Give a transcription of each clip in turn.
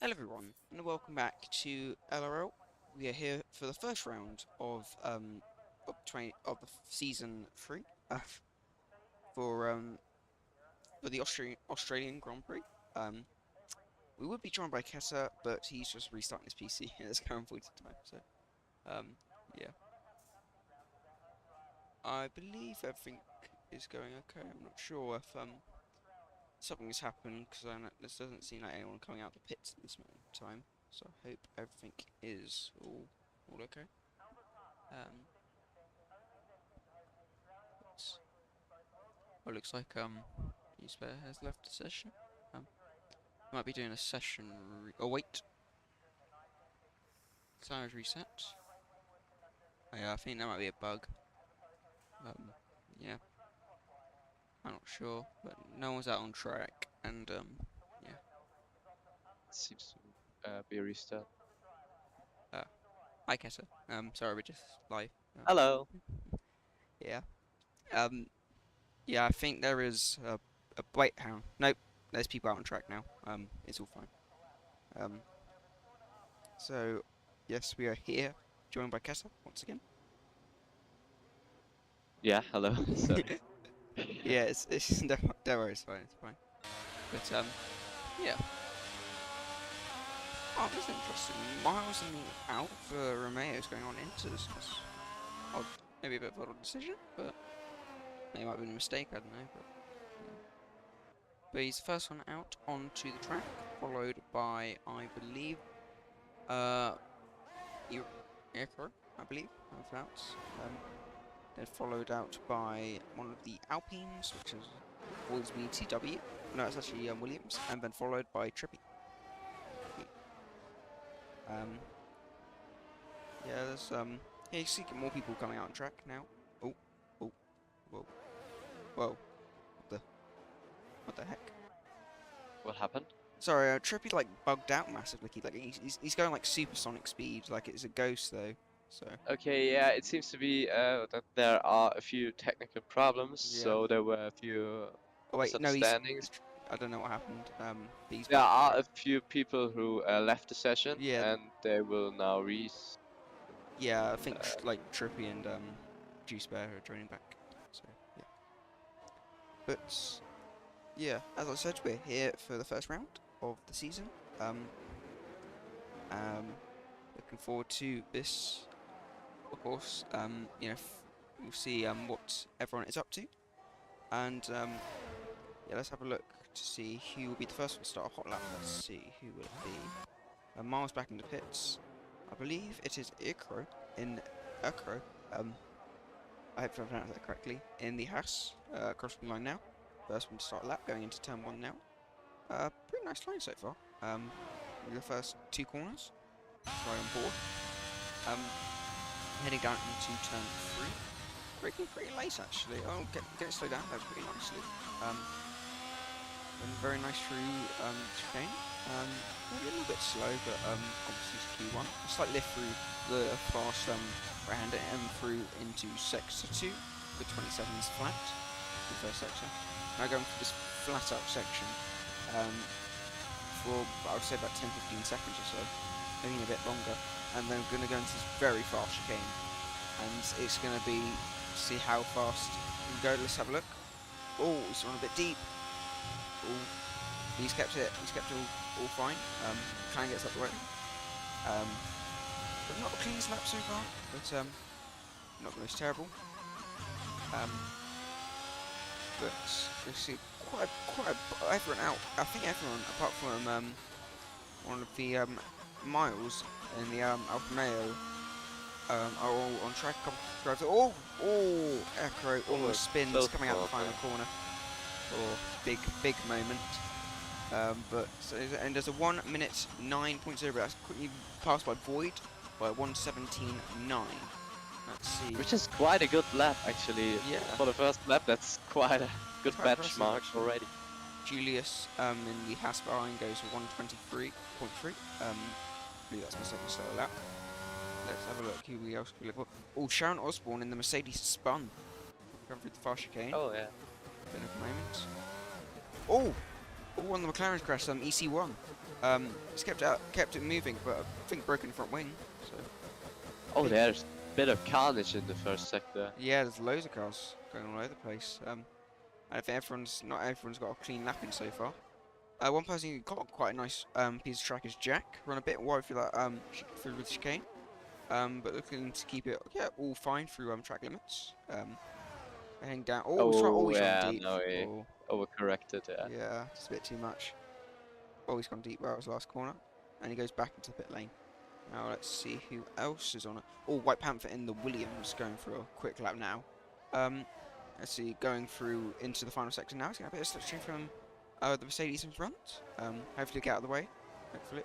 Hello everyone, and welcome back to LRL. We are here for the first round of the season 3 for the Australian Grand Prix. Um, we would be joined by Kessa, but he's just restarting his PC at this current point in time. So yeah, I believe everything is going okay. I'm not sure if something has happened because this doesn't seem like anyone coming out the pits at this moment in time. So I hope everything is all okay. Um, well, looks like Usebear has left the session. Might be doing a session. Oh wait, tires reset. Oh, yeah, I think that might be a bug. Yeah, I'm not sure, but no one's out on track, and yeah. Seems to be a restart. Hi Kessa. Sorry, we're just live. Hello. Yeah. Um, yeah, I think there is a wait. Hang on. Nope. There's people out on track now. It's all fine. Um, so yes, we are here, joined by Kessa once again. Yeah, hello. Sorry. Yeah, it's don't worry, it's fine, it's fine. But yeah. Oh, that's interesting. Miles and out for Romeo's going on into this. Odd, maybe a bit of an odd decision, but maybe it might have been a mistake. I don't know. But he's the first one out onto the track, followed by I believe Echo, I believe, of outs. Then followed out by one of the Alpines, which is always me TW. No, it's actually Williams, and then followed by Trippy. Um, yeah, there's yeah, you see more people coming out on track now. Oh, oh, whoa, whoa, what the heck? What happened? Sorry, Trippy like bugged out massively. He's going like supersonic speed, like it's a ghost though. So Okay, yeah, it seems to be that there are a few technical problems, yeah. so there were a few Oh wait, no, misunderstandings. I don't know what happened. He's There back on are track. a few people who left the session, Yeah, and they will now yeah. I think uh, like Trippy and Juice Bear are joining back. So yeah, but yeah, as I said, we're here for the first round of the season. Um, Looking forward to this. Of course, we'll see what everyone is up to, and yeah, let's have a look to see who will be the first one to start a hot lap. Let's see who will it be. Miles back in the pits. I believe it is Ikro in Ikro. I hope I pronounced that correctly. In the Haas, crossing line now. First one to start a lap, going into turn 1 now. Pretty nice line so far. The first 2 corners, right on board. Heading down into turn 3. Braking pretty late actually. Oh, get it slowed down there pretty nicely. And very nice through chicane. Maybe a little bit slow, but obviously it's Q1. A slight lift through the fast right-hander and through into sector 2 with 27s flat, the first sector. Now going through this flat up section for I would say about 10-15 seconds or so, maybe a bit longer, and then we're going to go into this very fast chicane, and it's going to be see how fast we can go. Let's have a look. Oh, it's run a bit deep. Oh, he's kept it all fine. Trying to get up the way. But not a clean lap so far, but not the most terrible. But you see quite everyone out. I think everyone apart from one of the Miles in the Alfa Romeo are all on track. Oh, Echo almost spins close coming out the call, final corner. Oh, big moment. But so, and there's a 1 minute 9.0. That's quickly passed by Void by 1:17.9. Let's see. which is quite a good lap actually. Yeah, For the first lap, that's quite a good quite impressive benchmark actually. already. Julius in the Haas behind goes for 1:23.3. I believe that's my second solo lap. Let's have a look. Who else can we look for? Oh, Sharon Osbourne in the Mercedes spun. Going through the fast chicane. Oh yeah. Bit of a moment. Oh! Oh, on the McLaren's crash, EC1. It's kept it moving, but I think broken front wing. So Oh, big. there's a bit of carnage in the first sector. Yeah, there's loads of cars going all over the place. I think not everyone's got a clean lapping so far. One person who got quite a nice piece of track is Jack. Run a bit wide through that through the chicane. But looking to keep it all fine through track limits. Heading down. Oh, Oh he's gone yeah, deep. no, he Oh, overcorrected. Yeah. yeah, just a bit too much. Oh, he's gone deep where it was last corner, and he goes back into the pit lane. Now let's see who else is on it. Oh, White Panther in the Williams going for a quick lap now. Let's see, going through into the final sector now. He's going to have a bit of slipstream from the Mercedes in front. Hopefully get out of the way. Hopefully.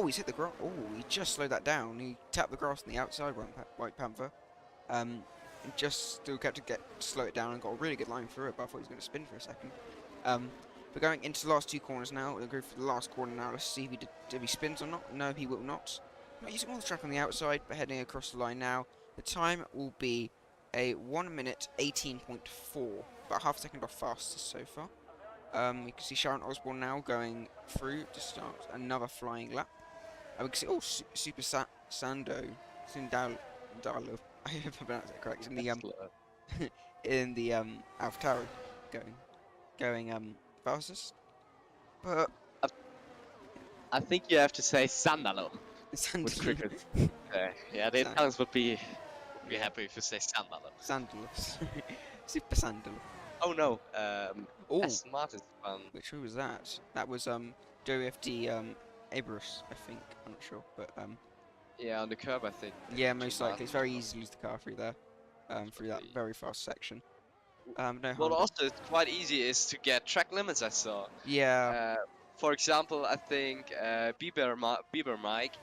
He's hit the grass. Oh, he just slowed that down. He tapped the grass on the outside, White Panther. And just still kept to slow it down and got a really good line through it, but I thought he was going to spin for a second. We're going into the last two corners now. We'll go for the last corner now. Let's see if he spins or not. No, he will not. Not using all the track on the outside, but heading across the line now. The time will be a 1 minute 18.4, about half a second off fastest so far. We can see Sharon Osborne now going through to start another flying lap. We can see Super Sando Sindalo. I hope I pronounced it correct. In the AlphaTauri going fastest, but I think you have to say Sandalum with Sandalus. cricket. Yeah, the Italians would be happy if you say Sandalum. Sandalus. Super Sandalus. Oh no, Oh, Aston Martin's fun. which who was that? That was WFD Abrus, I think. I'm not sure, but Yeah, on the curb I think. yeah, most likely. It's very easy to lose the car through there, through that very fast section. No harm. What also is quite easy is to get track limits. I saw. Yeah. For example, I think Bieber Mike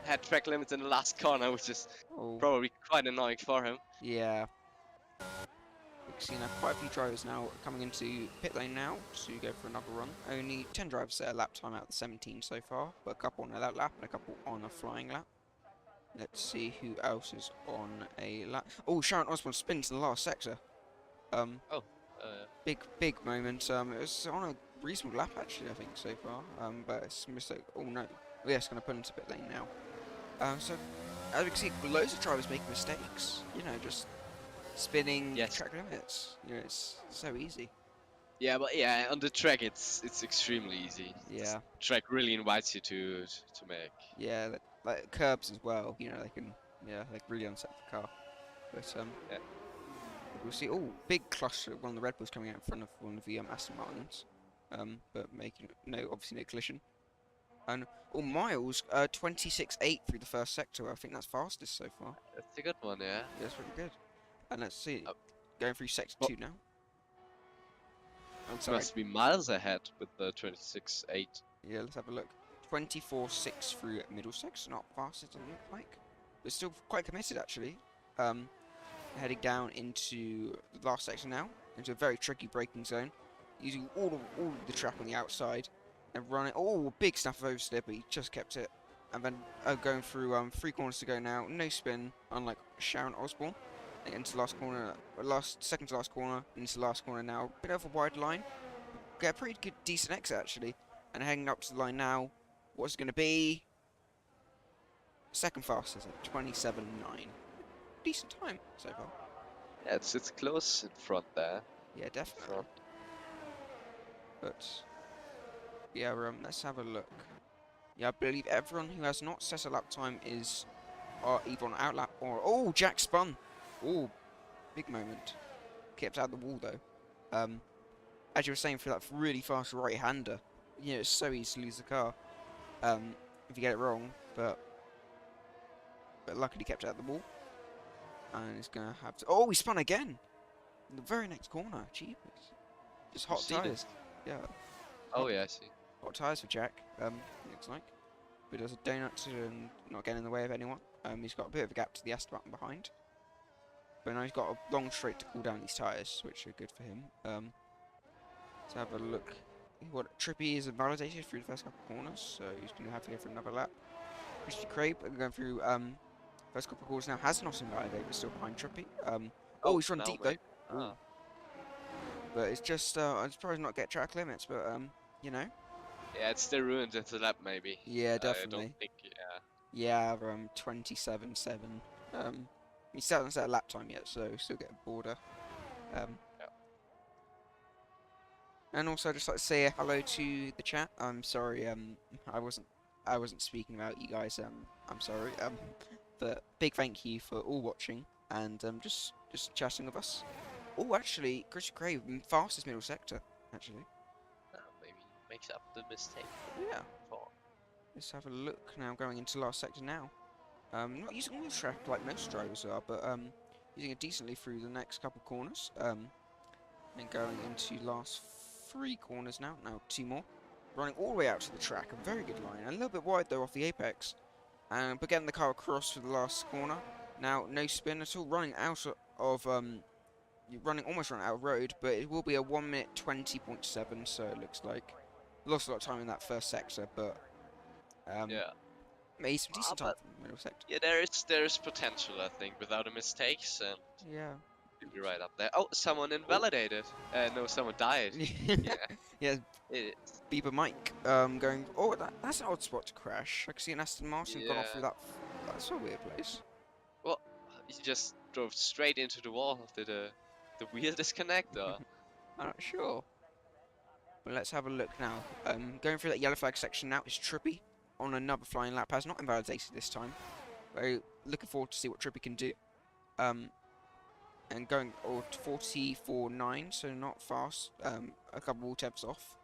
had track limits in the last corner, which is Oh, probably quite annoying for him. yeah. We've seen quite a few drivers now coming into pit lane now to go for another run. Only 10 drivers set a lap time out of the 17 so far, but a couple on a lap and a couple on a flying lap. Let's see who else is on a lap. Oh, Sharon Osborne spins in the last sector. Big moment. It was on a reasonable lap actually, I think so far. But it's a mistake. Oh no. Oh, yeah, it's going to put into pit lane now. So as we can see, loads of drivers making mistakes. You know, just spinning track limits. You know, it's so easy. Yeah, but yeah, on the track it's extremely easy. Yeah. This track really invites you to make. Yeah, like curbs as well. You know, they can like really unset the car. But Yeah. we'll see. Oh, big cluster. One of the Red Bulls coming out in front of one of the Aston Martins. But making obviously no collision. And Miles 26.8 through the first sector. I think that's fastest so far. That's a good one, yeah. Yeah, that's pretty good. And let's see, going through sector 2 now. I'm sorry. Must be miles ahead with the 26.8. Yeah, let's have a look. 24.6 through Middlesex. Not fast, it doesn't look like. But still quite committed actually. Heading down into the last section now, into a very tricky braking zone, using all of the track on the outside, and running. Oh, big stuff of oversteer, but he just kept it. And then going through 3 corners to go now, no spin, unlike Sharon Osborne. Into the last corner, second to last corner, into the last corner now. Bit of a wide line. Get a pretty good, decent exit actually, and heading up to the line now. What's it going to be? Second fastest at 27.9. Decent time so far. Yeah, it's close in front there. Yeah, definitely. Front. But yeah, let's have a look. Yeah, I believe everyone who has not set a lap time is either on outlap or Jack spun. Oh, big moment. Kept out of the wall though. As you were saying, for that really fast right-hander, you know, it's so easy to lose the car. If you get it wrong, but luckily kept it out of the wall. And he's gonna have to. Oh, he spun again! In the very next corner. Jeepers. Just hot tyres. Yeah. Oh yeah, I see. Hot tyres for Jack, looks like. But does a donut and not getting in the way of anyone. He's got a bit of a gap to the Aston Martin behind. But now he's got a long straight to cool down these tyres, which are good for him. Let's have a look. What Trippy is invalidated through the first couple of corners, so he's going to have to go for another lap. Christy Craig going through first couple of corners now, has not invalidated, but still behind Trippy. He's run deep though. But it's just I'm surprised not get track limits, but you know? Yeah, it's still ruined in the lab, maybe. Yeah, I don't definitely. think. Yeah. Yeah, 27-7. He still hasn't set a lap time yet, so still get a border. Um, Yeah. and also I'd just like to say hello to the chat. I'm sorry, I wasn't I wasn't speaking about you guys. I'm sorry. But big thank you for all watching and just chatting with us. Oh, actually, Chris Gray, fastest middle sector. Actually, Maybe makes up the mistake. yeah. For. Let's have a look now. Going into last sector now. Not using all the track like most drivers are, but using it decently through the next couple corners. And going into last 3 corners now. Now 2 more. Running all the way out to the track. A very good line. A little bit wide though off the apex. But getting the car across for the last corner. Now no spin at all. Running out of running almost run out of road, but it will be a 1 minute 20.7. So it looks like lost a lot of time in that first sector, but Yeah. made some decent time But from the middle sector. yeah, there is potential, I think, without the mistakes, and Yeah. you'll be right up there. Oh, someone Oh. invalidated. No, someone died. Yeah. Yeah, It, Bieber Mike going. Oh, that's an odd spot to crash. I can see an Aston Martin gone off through yeah. that. That's a weird place. Well, he just drove straight into the wall. Did the wheel disconnect or? I'm not sure. Well, let's have a look now. Going through that yellow flag section now is Trippy on another flying lap. Has not invalidated this time. Very looking forward to see what Trippy can do. Um, and going 44.9, so not fast. A couple of tenths off,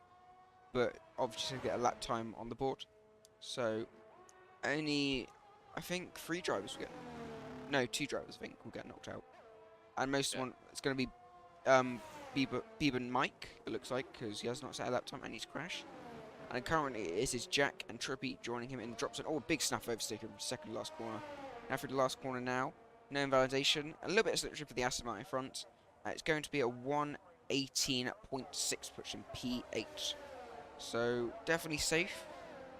but obviously get a lap time on the board. So only, I think 3 drivers will get. No, 2 drivers I think will get knocked out, and most Yeah. one it's going to be Bieber Mike. It looks like because he has not set a lap time and he's crashed. And currently it is Jack and Trippy joining him in the drop zone. Oh, a big snap overstick in the second last corner. Now through the last corner now. No invalidation. A little bit of slipstream for the Aston Martin front. It's going to be a 118.6 pushing P8. So definitely safe.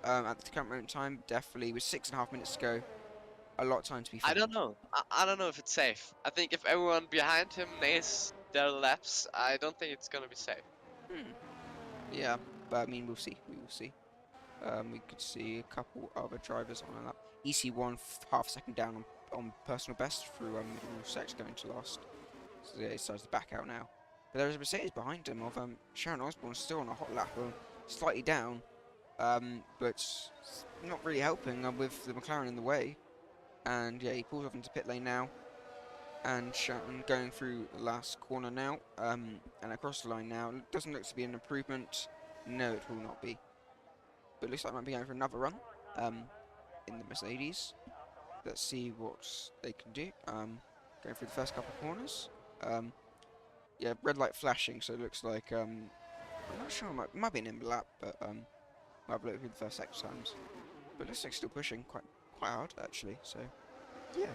At the current moment in time, definitely with 6.5 minutes to go, a lot of time to be I found. don't know. I don't know if it's safe. I think if everyone behind him nails their laps, I don't think it's gonna be safe. Hmm. Yeah, but I mean, we'll see. We will see. We could see a couple other drivers on that. EC1 half a second down on personal best through middle sector going to last. So yeah, he decides to back out now. But there's a Mercedes behind him of Sharon Osbourne still on a hot lap, slightly down, but not really helping with the McLaren in the way. And yeah, he pulls off into pit lane now. And Sharon going through the last corner now, and across the line now. Doesn't look to be an improvement. No, it will not be. But it looks like I might be going for another run in the Mercedes. Let's see what they can do. Going through the first couple of corners. Yeah, red light flashing, so it looks like I'm not sure. Might be an in lap, but might have looked through the first 6 times. But it looks like still pushing quite hard actually. So yeah.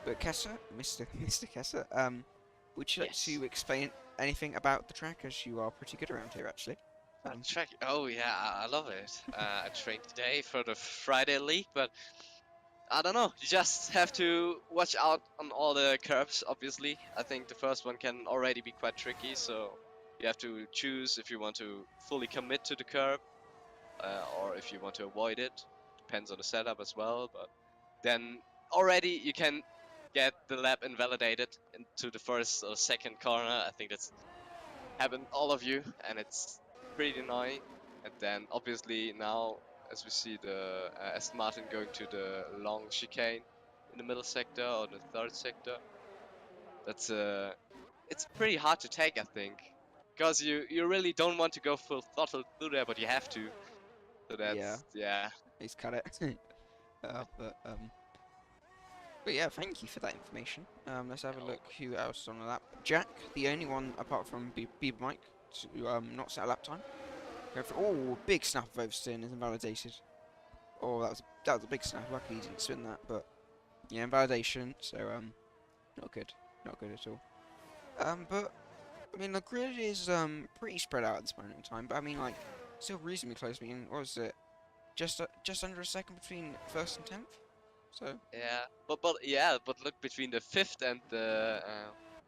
But Kessa, Mr. Kessa, would you like Yes. to explain anything about the track, as you are pretty good around here actually? Track. Oh yeah, I love it. I trained today for the Friday league, but I don't know. You just have to watch out on all the curves. Obviously, I think the first one can already be quite tricky, so you have to choose if you want to fully commit to the curve or if you want to avoid it. Depends on the setup as well, but then already you can get the lap invalidated into the first or second corner. I think that's happened all of you, and it's pretty annoying. And then obviously now, as we see the Aston Martin going to the long chicane in the middle sector or the third sector, that's it's pretty hard to take, I think, because you really don't want to go full throttle through there, but you have to. So Yeah, that's yeah. he's cut it. uh, but um, but yeah, thank you for that information. Let's have a Oh, look who else is on the lap. Jack, the only one apart from Bieber Mike to not set a lap time. Go for big snap of oversteering is invalidated. Oh, that was a big snap. Luckily he didn't spin that, but yeah, invalidation. So not good, not good at all. But I mean the grid is pretty spread out at this moment in time. But I mean like still reasonably close. I mean, what was it? Just under a second between first and 10th. So yeah, but look, between the fifth and the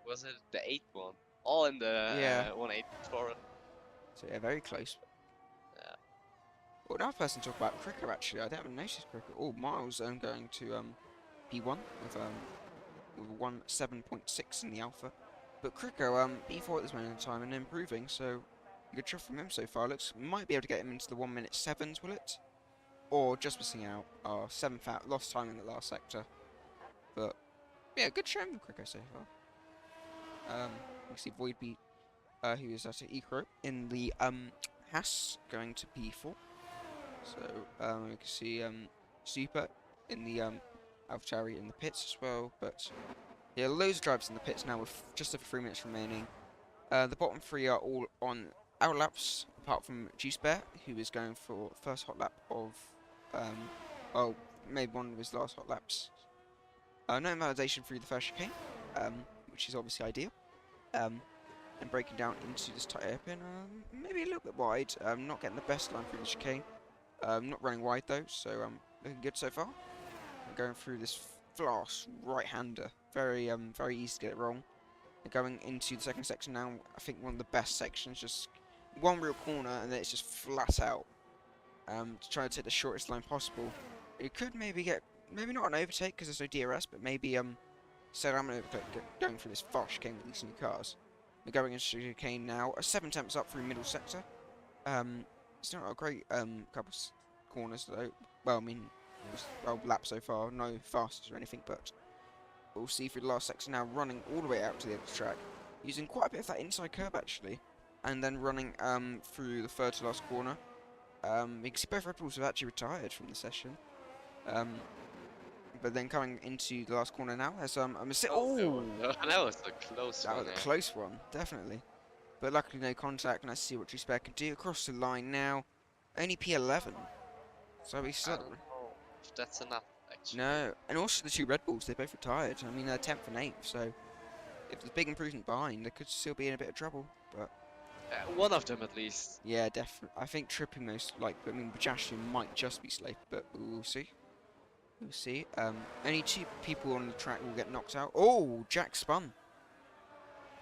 was it the eighth one? all in the Yeah. 184. So yeah, very close. Yeah. Well, another person to talk about Cricket actually. I haven't noticed Cricket. Oh, Miles going to P1 with 1.7.6 in the alpha. But Cricket B4 at this moment in time and improving. So good job from him so far. Looks might be able to get him into the 1 minute 7s, will it? Or just missing out. Our 7th out, lost time in the last sector. But yeah, good show from Cricket so far. You can see Void beat who is at Eco in the Haas going to P4. So you can see Super in the AlphaTauri in the pits as well. But yeah, loads of drivers in the pits now with just over 3 minutes remaining. The bottom three are all on out laps, apart from Juice Bear, who is going for first hot lap of well, maybe one of his last hot laps. No validation through the first chicane, which is obviously ideal. And breaking down into this tight hairpin, maybe a little bit wide. Not getting the best line through the chicane. Not running wide though, so looking good so far. And going through this fast right-hander, very easy to get it wrong. And going into the second section now, I think one of the best sections, just one real corner and then it's just flat out. To try to take the shortest line possible. It could maybe get, maybe not an overtake because there's no DRS, but maybe set I'm going going through this fast chicane with these new cars. We're going into chicane now, 7 temps up through middle sector. It's not a great couple corners though. Well, I mean, well lap so far, no fastest or anything, but we'll see through the last section now, running all the way out to the edge of the track, using quite a bit of that inside curve actually, and then running through the third to last corner. You can see both Red Bulls have actually retired from the session. But then coming into the last corner now, there's a mistake. Oh, That was a close that one. was a close one, definitely. But luckily no contact, and let's see what Juicebear can do. Across the line now, only P11. So he's I still... don't know if that's enough, actually. No, and also the two Red Bulls, they both retired. I mean, they're 10th and 8th, so if there's big improvement behind, they could still be in a bit of trouble. But One of them at least. yeah, definitely. I think tripping most likely. I mean, Bajashian might just be safe, but we'll see. We'll see. Only 2 people on the track will get knocked out. Oh, Jack spun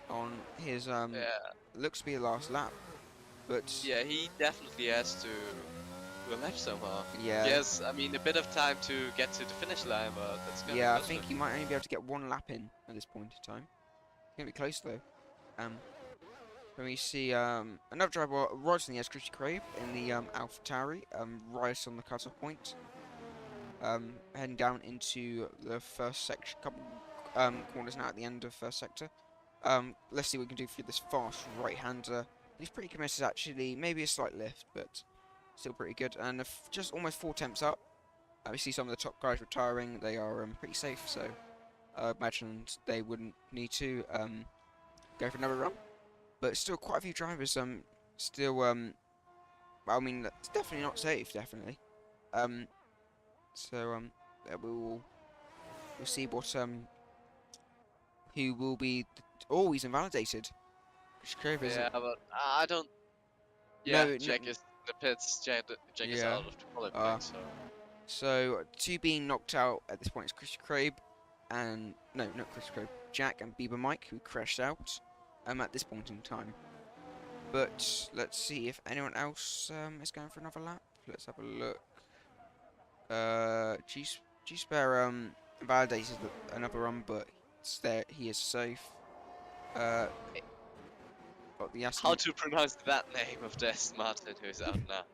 on his Yeah. looks to be the last lap, but Yeah, he definitely has to do a lap somehow. yeah, Yes, I mean a bit of time to get to the finish line, but that's gonna yeah, I be think he might only be able to get 1 lap in at this point in time. It's gonna be close though. When we see another driver right on the edge, Christy Crabe in the AlphaTauri, right on the cutoff point. Heading down into the first section, couple corners now at the end of first sector. Let's see what we can do through this fast right-hander. He's pretty committed actually, maybe a slight lift, but still pretty good. And just almost 4 temps up. We see some of the top guys retiring. They are pretty safe, so I imagine they wouldn't need to go for another run. But still, quite a few drivers still well, I mean, it's definitely not safe, definitely. So yeah, we'll see what who will be. Oh, he's invalidated. Yeah, but I don't. No, Yeah, no, Jack is in the pits. Jack is yeah. out of the qualifying, so. So 2 being knocked out at this point is Chris Crabe and no, not Chris Crabe, Jack and Bieber Mike who crashed out at this point in time. But let's see if anyone else is going for another lap. Let's have a look. G-Spare validated another run, but it's there. He is safe. Got the Aston. How to pronounce that name of the Aston Martin who's out now?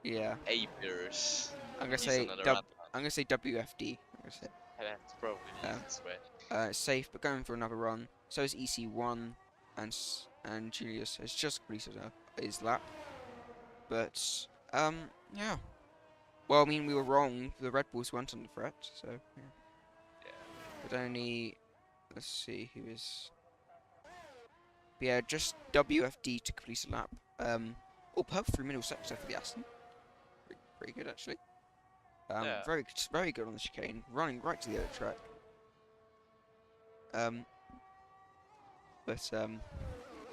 Yeah. Apers. I'm gonna He's say another lap. I'm gonna say WFD. I'm gonna say. That's probably the easiest way. Safe, but going for another run. So is EC1, and Julius has just completed his lap. But yeah. Well, I mean, we were wrong. The Red Bulls weren't under threat, so yeah. But only, let's see who is. But yeah, just WFD to complete a lap. Oh, perfect through middle sector for the Aston. Pretty good actually. Yeah. Very good on the chicane, running right to the other track.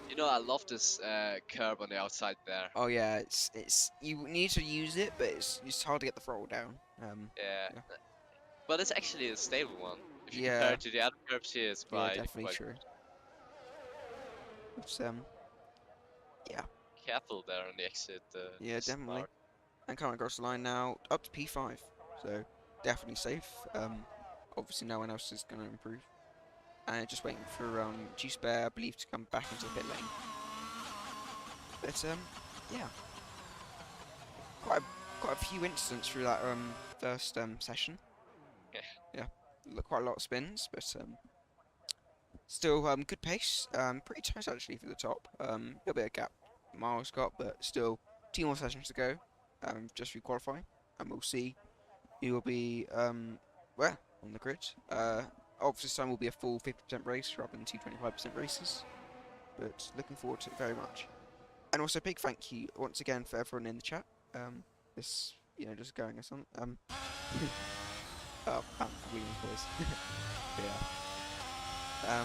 You know, I love this curb on the outside there. Oh yeah, it's you need to use it, but it's hard to get the throttle down. Yeah. But it's actually a stable one. If you Yeah. compare it to the other curbs here, it's Yeah, quite definitely true. But yeah, Careful there on the exit. yeah, Missed definitely. mark. And coming across the line now, up to P5. So definitely safe. Obviously no one else is going to improve. And just waiting for Juice Bear, I believe, to come back into the pit lane. But yeah, quite a few incidents through that first session. Yeah. Yeah, quite a lot of spins, but still good pace. Pretty tight actually for the top. A little bit of gap Miles got, but still 2 more sessions to go. Just re-qualifying, and we'll see who will be well on the grid. Obviously, this time will be a full 50% race rather than 25% races. But looking forward to it very much. And also, big thank you once again for everyone in the chat. This, just going or something. Oh, Williams boys. Yeah.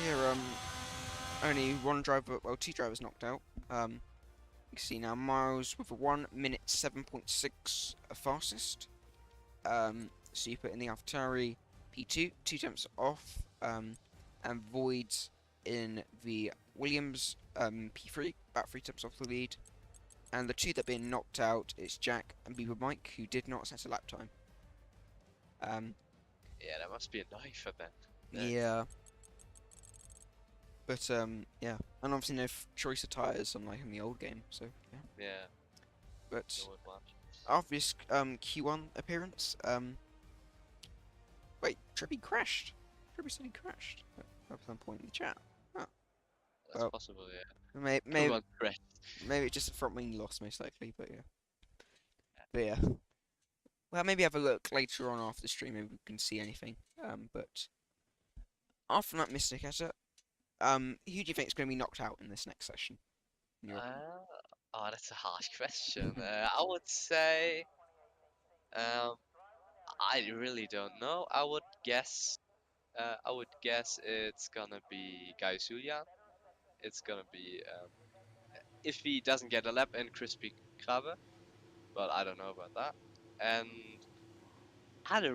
Here, only one driver, well, 2 drivers knocked out. You can see now Miles with a 1 minute 7.6 fastest. So you put in the AlphaTauri P2, 2 temps off, and Voids in the Williams P3, about 3 temps off the lead. And the 2 that have been knocked out is Jack and Beaver Mike, who did not set a lap time. Yeah, that must be annoying for them. Yeah. But yeah, and obviously no choice of tyres unlike in the old game, so yeah. Yeah. But No advantage. after this Q1 appearance, wait, Trippy crashed. Trippy said he crashed at some point in the chat. Oh, That's well, possible, yeah. maybe Come on, Chris. maybe it's just a front wing loss most likely, but yeah. But yeah. Well, maybe have a look later on after the stream, maybe we can see anything. But after that Mystic Etta, who do you think is going to be knocked out in this next session? In your opinion? Oh, that's a harsh question. I would say, I really don't know. I would guess it's gonna be Guy Julian. It's gonna be, if he doesn't get a lap in Crispy Krabbe, but I don't know about that. And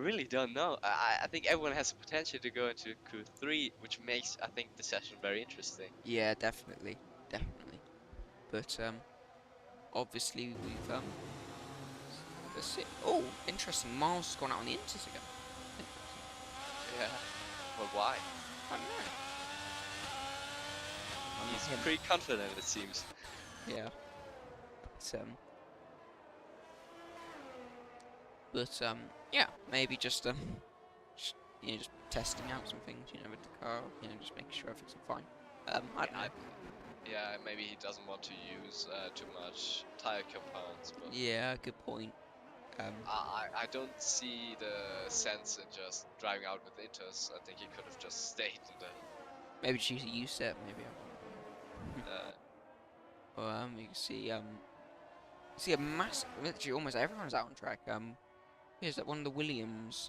really don't know. I think everyone has the potential to go into Q3, which makes, I think, the session very interesting. Yeah, definitely, definitely. But obviously we've let's see. Oh, interesting. Miles has gone out on the inters again. Interesting. Yeah. But why? I don't know. I'm not He's him. pretty confident, it seems. Yeah. But yeah, maybe just just testing out some things, with the car, just making sure everything's fine. I don't know. Yeah, maybe he doesn't want to use too much tire compounds, but Yeah, good point. I don't see the sense in just driving out with Inters. I think he could have just stayed in the. Maybe choose a U set, maybe. I don't know. Well, you can see a massive. Literally, almost everyone's out on track. Here's that one of the Williams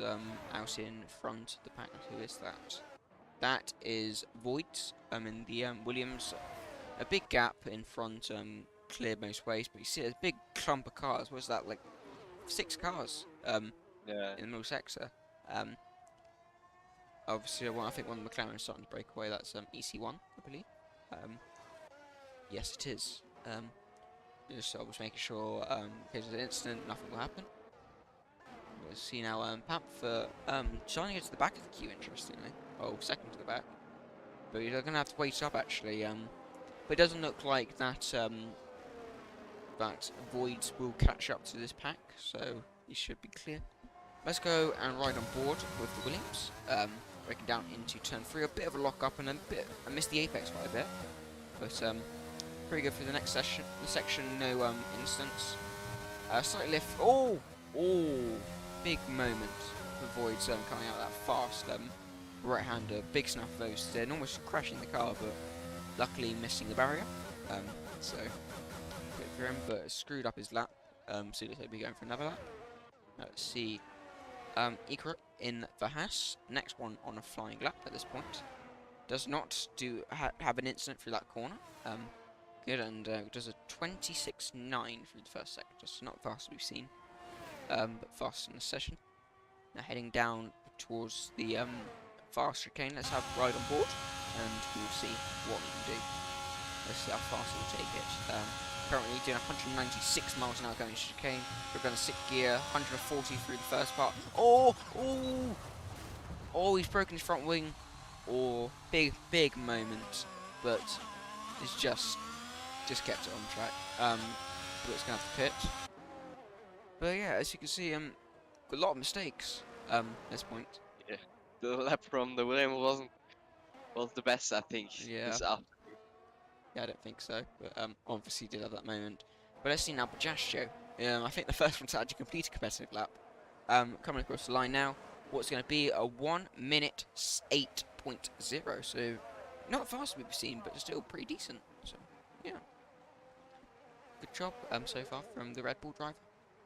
out in front of the pack. Who is that? That is Voigt. In the Williams, a big gap in front. Cleared most ways, but you see a big clump of cars. What's that, like 6 cars? Yeah. In the middle sector. Obviously, I think one of the McLaren's starting to break away. That's EC1, I believe. Yes, it is. Just I was making sure in case of an incident, nothing will happen. We'll see now. Panther trying to get to the back of the queue. Interestingly, oh, second to the back. But you're gonna have to wait up actually. But it doesn't look like that. That Voids will catch up to this pack, so he should be clear. Let's go and ride on board with the Williams. Breaking down into turn 3, a bit of a lock up and I missed the apex quite a bit, but pretty good for the next session. The section, no instance. Slight lift. Oh, big moment for Voids coming out that fast. Right-hander, big snuff those and almost crashing the car, but luckily missing the barrier. So good for him, but screwed up his lap. So he'll be going for another lap. Let's see. Ikra in the Haas, next one on a flying lap at this point. Does not have an incident through that corner. Good, and does a 26.9 through the first sector, so not fast as we've seen, but fast in the session. Now heading down towards the fast chicane. Let's have ride on board, and we'll see what we can do. Let's see how fast it will take it. Currently doing 196 miles an hour going chicane. We're going to 6th gear, 140 through the first part. Oh, oh, oh! He's broken his front wing. Or big moment, but it's just kept it on track. But it's gonna have to pit. But yeah, as you can see, a lot of mistakes. At this point. Yeah, the lap from the William was the best, I think. Yeah. This afternoon. Yeah, I don't think so, but obviously did have that moment. But let's see now, Bajasio. I think the first one to actually complete a competitive lap. Coming across the line now. What's going to be a 1 minute 8.0. So not fast we've seen, but still pretty decent. So yeah, good job so far from the Red Bull driver.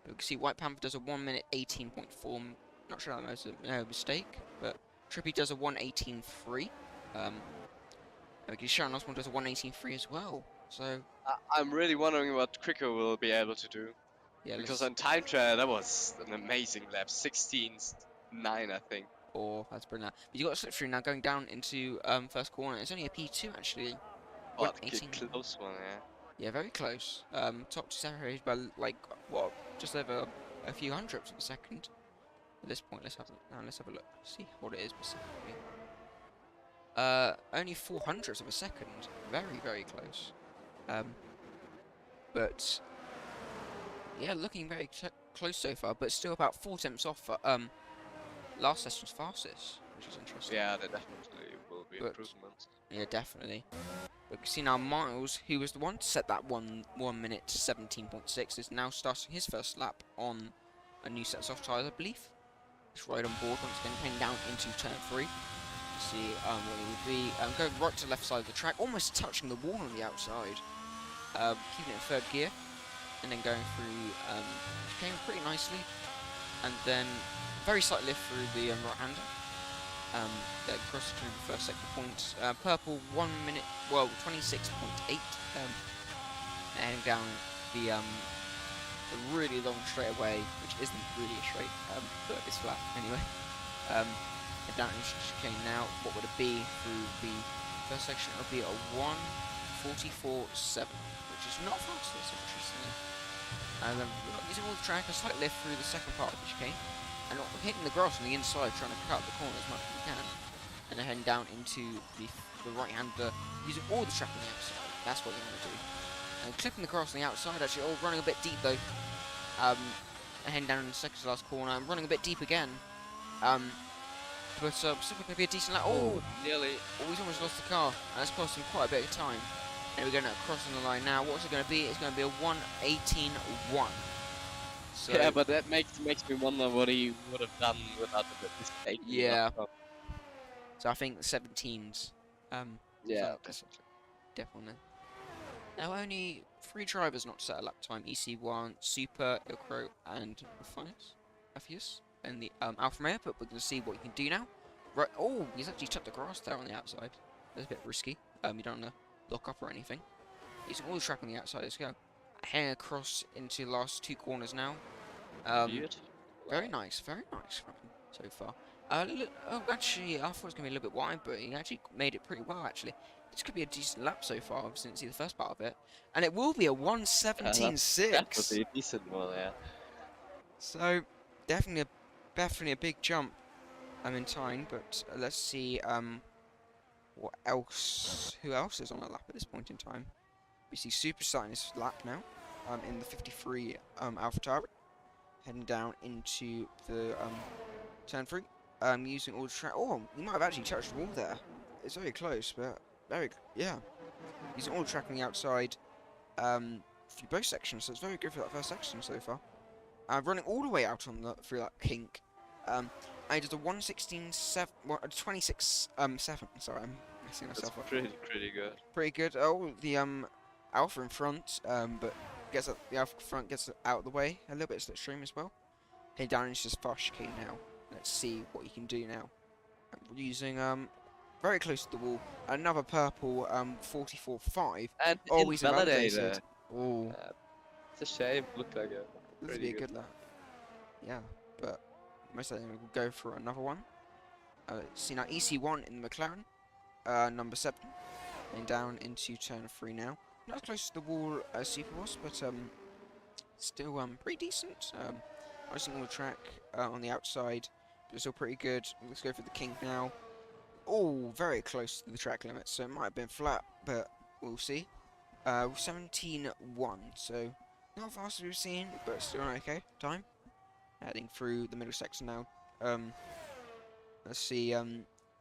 We can see White Panther does a 1 minute 18.4. Not sure that was a mistake, but Trippy does a 1:18.3. We can see Sharon Osborne does a 1:18.3 as well. So I'm really wondering what Crico will be able to do. yeah, Because on time trial, that was an amazing lap. 16.9, I think. oh, that's brilliant. But you got a slip through now going down into first corner. It's only a P2 actually. Oh, 1:18. the close one, yeah. Yeah, very close. Top two separated by like what, just over a few hundredths of a second. At this point, let's have a look. See what it is specifically. Only 400ths of a second. Very close. But yeah, looking very close so far. But still about 4 tenths off. Last session's fastest, which is interesting. Yeah, there definitely will be improvements. Yeah, definitely. But you see now Miles, who was the one to set that 1 minute 17.6, is now starting his first lap on a new set of soft tyres, I believe. He's right on board once again, heading down into turn 3. See what he would be. Going right to the left side of the track, almost touching the wall on the outside. Keeping it in 3rd gear, and then going through came pretty nicely, and then very slight lift through the right-hander. That crossed through the first sector points. Purple 1 minute, well 26.8. Heading down the really long straightaway, which isn't really a straight, but it's flat anyway. Head down into chicane now. What would it be through the first section? It would be a 1:44.7, which is not fast. That's interesting. And then using all the track, a slight lift through the second part of the chicane. And hitting the grass on the inside, trying to cut the corner as much as we can. And then heading down into the right-hander, using all the track on the outside. That's what we want to do. And clipping the grass on the outside, actually, running a bit deep though. And heading down in the second to last corner, and running a bit deep again. But still going to be a decent lap. Oh, nearly. Oh, he's almost lost the car. And that's cost him quite a bit of time. And we're going to cross on the line now. What's it going to be? It's going to be a 1:18.1. So, yeah, but that makes me wonder what he would have done without the mistake. Yeah. So I think the 17s. Yeah, definitely. Now only 3 drivers not to set a lap time: EC1, Super, Ilcro, and Matthias, and the Alfa Romeo. But we're going to see what he can do now. Right. Oh, he's actually took the grass there on the outside. That's a bit risky. You don't want to lock up or anything. Using all the track on the outside. Let's go. Heading across into the last 2 corners now. Very nice from him so far. Actually, I thought it was going to be a little bit wide, but he actually made it pretty well, actually. This could be a decent lap so far, obviously didn't see the first part of it. And it will be a 1:17.6. That would be a decent one, yeah. So, definitely a big jump in time, but let's see what else, who else is on a lap at this point in time. We see Super starting his lap now, in the 53 AlphaTauri, heading down into the turn 3, using all the track. Oh, he might have actually touched the wall there. It's very close, but yeah. Using all the track on the outside, through both sections, so it's very good for that first section so far. Running all the way out on through that kink. I did a 1:16.7, 26.7. Sorry, I'm messing myself up. Pretty good. Pretty good. Oh, the Alpha in front, but the Alpha front gets out of the way a little bit slipstream as well. Head down into this fast chicane now. Let's see what he can do now. Using very close to the wall, another purple 44.5. And always invalidated. Oh, it's a shame. Looked like a this would be a good lap. Yeah, but most likely we'll go for another one. See now EC1 in the McLaren, number 7, and down into turn 3 now. Not as close to the wall as Super was, but still pretty decent. Icing on the track on the outside, but still pretty good. Let's go for the King now. Oh, very close to the track limit, so it might have been flat, but we'll see. 17.1, so not as fast as we've seen, but still an okay time. Heading through the middle section now. Let's see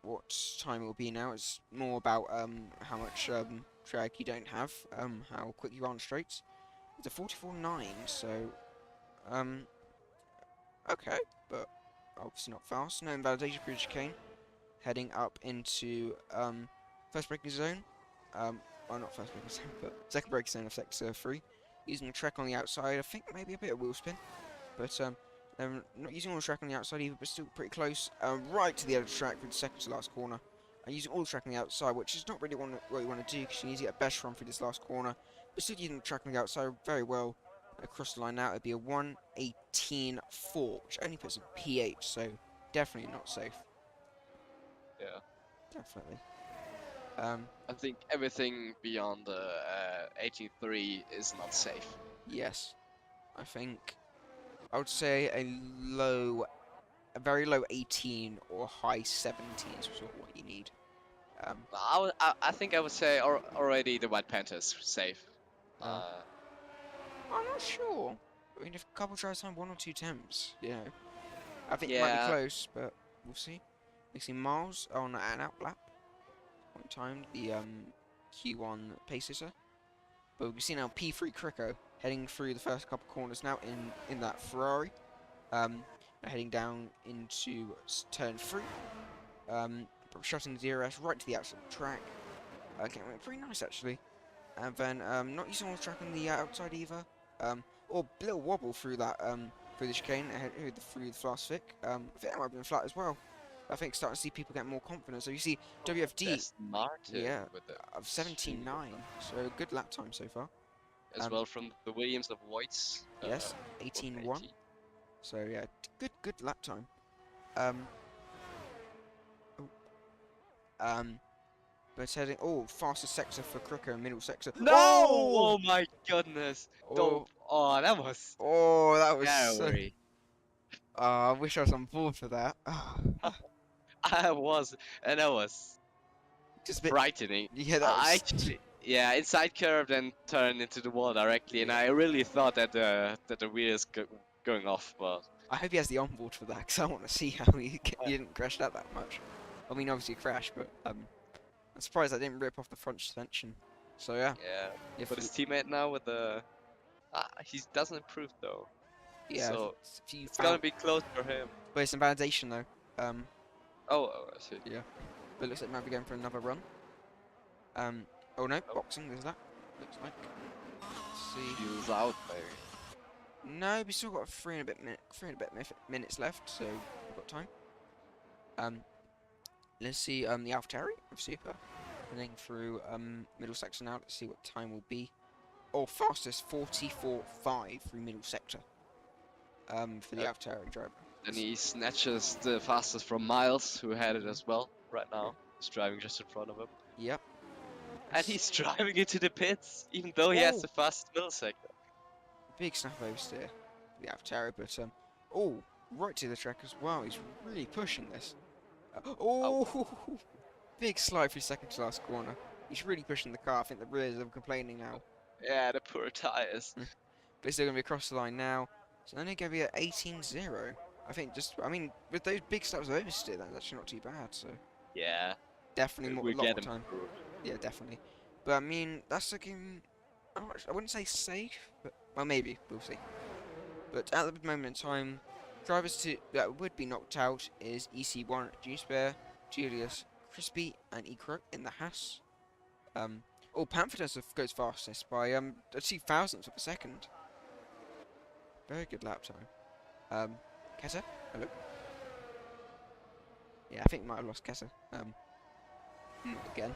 what time it will be now. It's more about how much drag you don't have, how quick you are on straights. It's a 44.9, so okay, but obviously not fast. No invalidation for chicane. Heading up into first braking zone. Well, not first braking zone, but second braking zone of sector 3. Using the track on the outside. I think maybe a bit of wheel spin, but not using all the track on the outside either, but still pretty close. Right to the edge of the track for the second to last corner. And using all the track on the outside, which is not really what you want to do, because you need to get a best run through this last corner. But still using the track on the outside very well. Across the line now, it'd be a 1:18.4, which only puts a P8, so definitely not safe. Yeah. Definitely. I think everything beyond the 18.3 is not safe. Yes. I think I would say a very low 18 or high 17s is sort of what you need. I think I would say already the White Panthers safe. I'm not sure. I mean, if a couple tries time 1 or 2 temps, you know, I think it might be Yeah. close, but we'll see. We see Miles on an out lap. One time the Q1 pace sitter. But we see now P3 Crico heading through the first couple corners now in that Ferrari. Heading down into turn 3. Shutting the DRS right to the outside of the track. Getting pretty nice actually. And then not using all the track on the outside either. Or a little wobble through that through the chicane through the fast thick. I think that might have been flat as well. I think starting to see people get more confident. So you see WFD That's Martin with the of 17.9, so good lap time so far. as well from the Williams of Voights. Yes, 18.1. So yeah, good lap time. But heading fastest sector for Crico, middle sector. No! Oh, Oh my goodness! oh, That was that was so. scary. I wish I was on board for that. I was, and that was Just a bit. frightening. Yeah, that I was. actually, yeah, inside curve then turned into the wall directly, and I really thought that the wheel is going off, but I hope he has the onboard for that, because I want to see how he didn't crash that much. I mean, obviously he crashed, but I'm surprised I didn't rip off the front suspension. So yeah. yeah. But his teammate now with the, he doesn't improve though. Yeah. So if you it's gonna be close for him. But it's invalidation though. Oh, I see. Yeah. But it looks like we might be going for another run. Oh no, boxing. There's that. Looks like. Let's see. He's out there. No, we still got 3 and a bit minutes left, so we've got time. Let's see. The AlphaTauri of Super, running through middle section now. Let's see what time will be. Oh, fastest 44.5 through middle sector. For the AlphaTauri driver. And he snatches the fastest from Miles, who had it as well right now. He's driving just in front of him. Yep. And he's driving into the pits, even though he has the fastest middle sector. Big snap oversteer, the AlphaTauri, but right to the track as well. He's really pushing this. Big slide through second to last corner. He's really pushing the car. I think the rears are complaining now. Yeah, the poor tires. But it's still gonna be across the line now. So only gonna be at 18.0. I think with those big steps of oversteer, that's actually not too bad. So yeah, definitely a lot more time. Through. Yeah, definitely. But I mean, that's looking. I wouldn't say safe, but well, maybe we'll see. But at the moment in time, drivers that would be knocked out is EC1 Juice Bear, Julius Crispy, and Ecro in the Haas. Panther goes fastest by a 2,000th of a second. Very good lap time. Kessa, hello. Yeah, I think we might have lost Kessa. Again.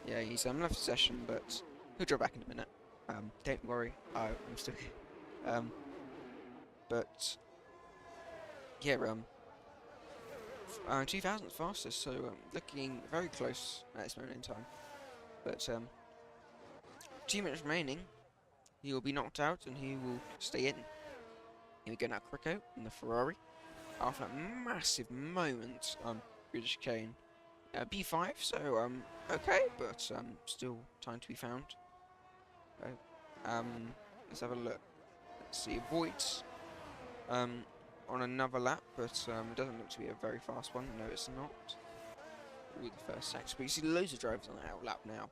Yeah, he's left the session, but he'll drop back in a minute. Don't worry, I'm still here. But yeah, 2000th fastest, so looking very close at this moment in time. But 2 minutes remaining, he will be knocked out and he will stay in. Here we go now, Crico in the Ferrari. After that massive moment on British Kane. B5, so okay, but still time to be found. Let's have a look. Let's see, Voigt on another lap, but it doesn't look to be a very fast one. No, it's not. Ooh, the first sector, but you see loads of drivers on the out lap now,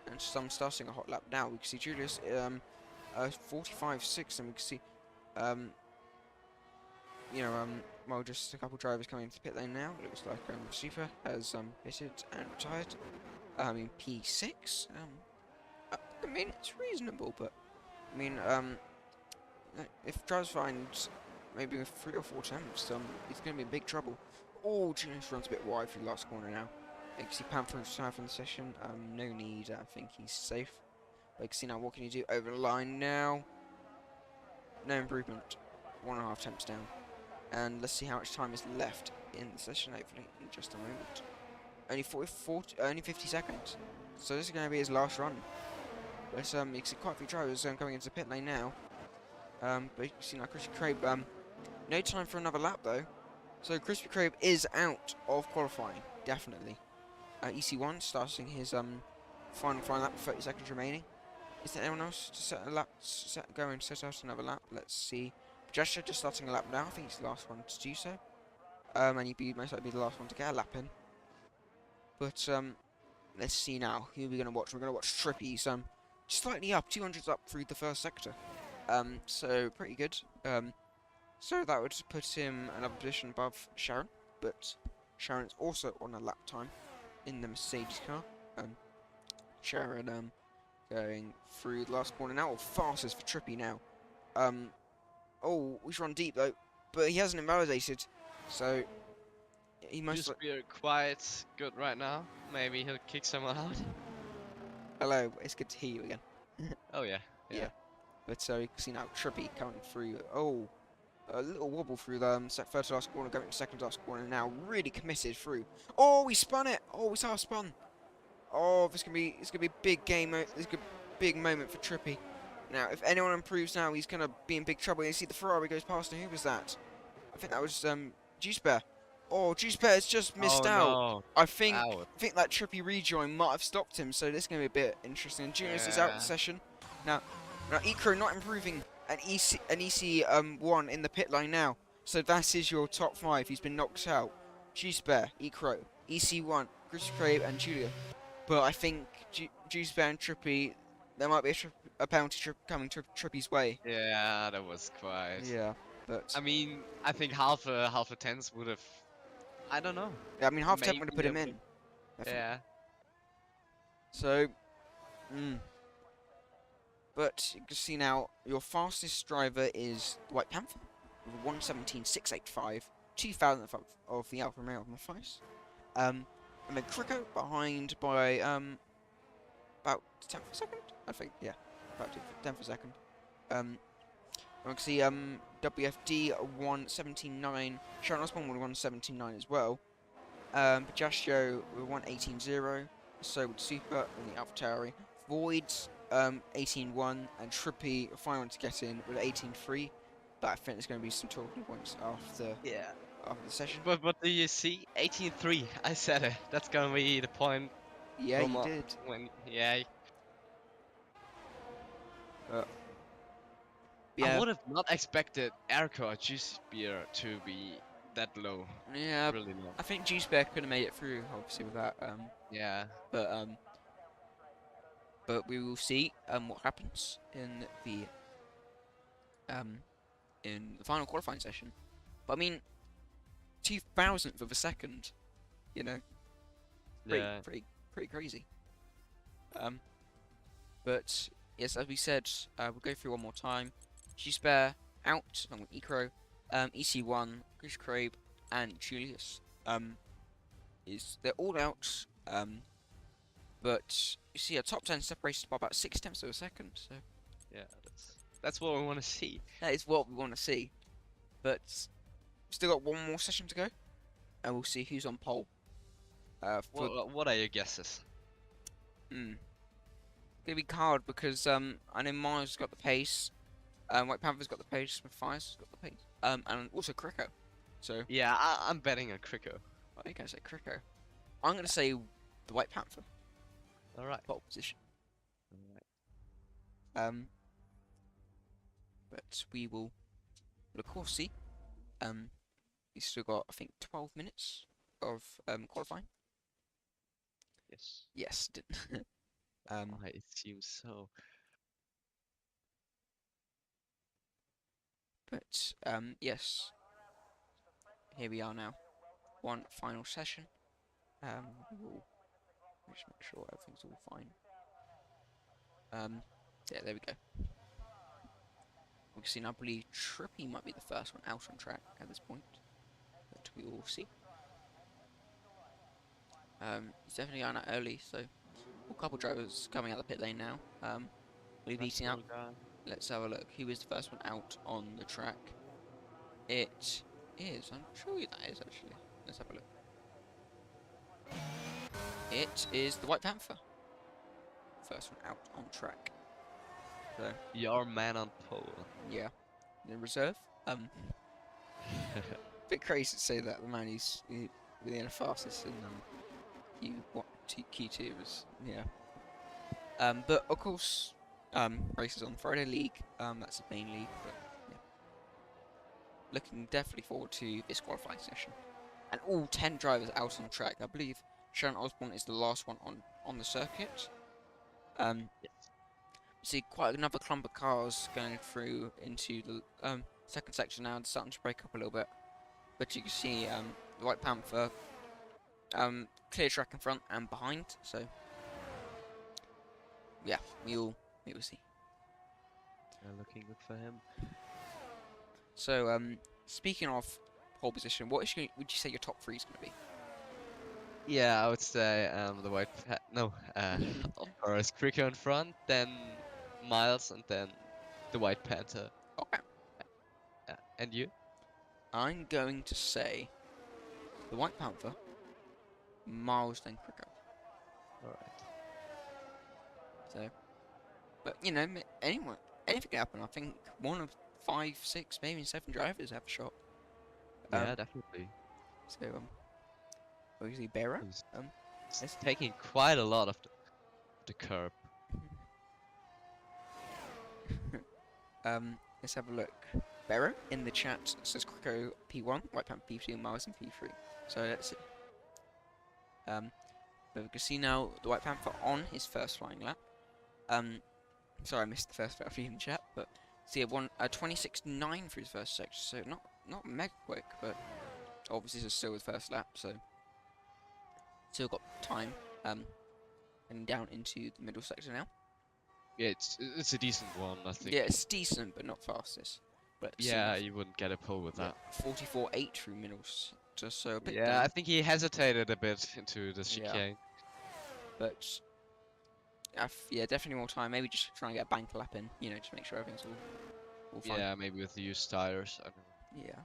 and some starting a hot lap now. We can see Julius 45.6, and we can see well, just a couple drivers coming into the pit lane now. It looks like Super has pitted and retired. I mean P6. I mean it's reasonable, but I mean if drivers find maybe with 3 or 4 attempts, it's going to be in big trouble. Oh, Julius runs a bit wide for the last corner now. You can see Panther retired from the session. No need. I think he's safe. But you can see now what can you do over the line now? No improvement. 1.5 attempts down. And let's see how much time is left in the session, hopefully, in just a moment. Only 50 seconds. So this is going to be his last run. But you can see quite a few drivers coming into the pit lane now. But you can see now Crispy Crabe, no time for another lap though. So Crispy Crabe is out of qualifying, definitely. EC1 starting his final lap with 30 seconds remaining. Is there anyone else to set a lap, go and set out another lap? Let's see. Gesture just starting a lap now. I think he's the last one to do so. And he'd be most likely be the last one to get a lap in. But let's see now. Who are we going to watch? We're going to watch Trippy. He's slightly up, 200s up through the first sector. So pretty good. So that would put him another position above Sharon. But Sharon's also on a lap time in the Mercedes car. Sharon going through the last corner now, or fastest for Trippy now. Oh, he's run deep though, but he hasn't invalidated, so he must be quite good right now. Maybe he'll kick someone out. Hello, it's good to hear you again. Oh yeah. But you can see now Trippy coming through. Oh, a little wobble through the third to last corner, going to second to last corner now. Really committed through. Oh, he spun it. Oh, he's half spun. Oh, it's gonna be a big game. It's a big moment for Trippy. Now, if anyone improves now, he's gonna be in big trouble. You see the Ferrari goes past him. Who was that? I think that was Juice Bear. Oh, Juice Bear has just missed out. No. I think that Trippy rejoin might have stopped him, so this is gonna be a bit interesting. Junius is out of the session. Now Ecro not improving, and EC1 in the pit line now. So that is your top 5. He's been knocked out. Juice Bear, Ecro, EC1, Chris Crabe, and Julia. But I think Juice Bear and Trippy, there might be a penalty coming to Trippy's way. Yeah, that was quite. Yeah, but I mean, I think half a tenth would have. I don't know. Yeah, I mean half temp would have put him in. Definitely. Yeah. So, but you can see now your fastest driver is the White Panther with 1:17.685, 2,000th of the Alfa Romeo modifiers. And then Crico behind by about 10th of a second, I think. Yeah, about 10th of a second. We can see WFD 1:17.9, Sharon Osborne with 1:17.9 as well. Bajastio with 1:18.0, so with Super and the AlphaTauri. Voids 18.1, and Trippy final one to get in with 18.3. But I think there's going to be some talking points after the session. But do you see 18.3? I said it. That's going to be the point. Yeah, you did. Yeah. Yeah. I would have not expected Erica or Juice Beer to be that low. Yeah, really low. I think Juice Bear could have made it through, obviously, with that. Yeah. But we will see what happens in the final qualifying session. But I mean, 2,000th of a second, you know, pretty crazy. But yes, as we said, we'll go through one more time. Juice Bear out, along with Ecro, EC1, Chris Crabe, and Julius. They're all out. But you see a top 10 separated by about 0.6 of a second. So yeah, that's what we want to see. That is what we want to see. But still got one more session to go, and we'll see who's on pole. For What are your guesses? gonna be hard because I know Mars got the pace, White Panther's got the pace, Matthias got the pace, and also Kriko. So Yeah, I'm betting on Kriko. what are you gonna say, Kriko? I'm gonna say the White Panther All right. pole position. All right. But we'll of course see. He's still got I think 12 minutes of qualifying. Yes. Yes, didn't. I assume so. But yes, here we are now. One final session. We'll just make sure everything's all fine. Yeah, there we go. We can see now, I believe Trippy might be the first one out on track at this point, but we will see. He's definitely going out early, so a couple drivers coming out the pit lane now. We're beating out. Let's have a look. Who is the first one out on the track? It is. I'm sure who that is actually. Let's have a look. It is the White Panther. First one out on track. So Your man on pole. yeah, in reserve. Bit crazy to say that the man who's within the fastest in Q2 was yeah. But of course, races on Friday League. That's the main league. But yeah, looking definitely forward to this qualifying session. And all 10 drivers out on track. I believe Sharon Osborne is the last one on the circuit. Yes. See quite another clump of cars going through into the second section now. It's starting to break up a little bit. But you can see the White Panther clear track in front and behind. So yeah, we will see. Looking good for him. So speaking of pole position, what would you say your top 3 is going to be? Yeah, I would say the of course Kriko in front, then Miles, and then the White Panther. Okay, And you? I'm going to say the White Panther, Miles, then Kriko. Alright. So, but you know, anything can happen. I think one of 5, 6, maybe 7 drivers have a shot. Yeah, definitely. So obviously Bera. It's taking quite a lot of the curb. Let's have a look. Bera in the chat says Kriko P1, White Panther P2, Miles in P3. So let's see. But we can see now the White Panther on his first flying lap. Sorry I missed the first lap in chat, but see a 26.9 for his first section, so not mega quick, but obviously this is still his first lap, so still got time. And down into the middle section now. Yeah, it's a decent one, I think. Yeah, it's decent, but not fastest. But Yeah, you wouldn't get a pole with that. 44.8 through middles, just so a bit Yeah, down. I think he hesitated a bit into the chicane. But yeah, definitely more time. Maybe just try and get a bank lap in, you know, to make sure everything's all fine. Yeah, maybe with the used tires. I don't know. Yeah.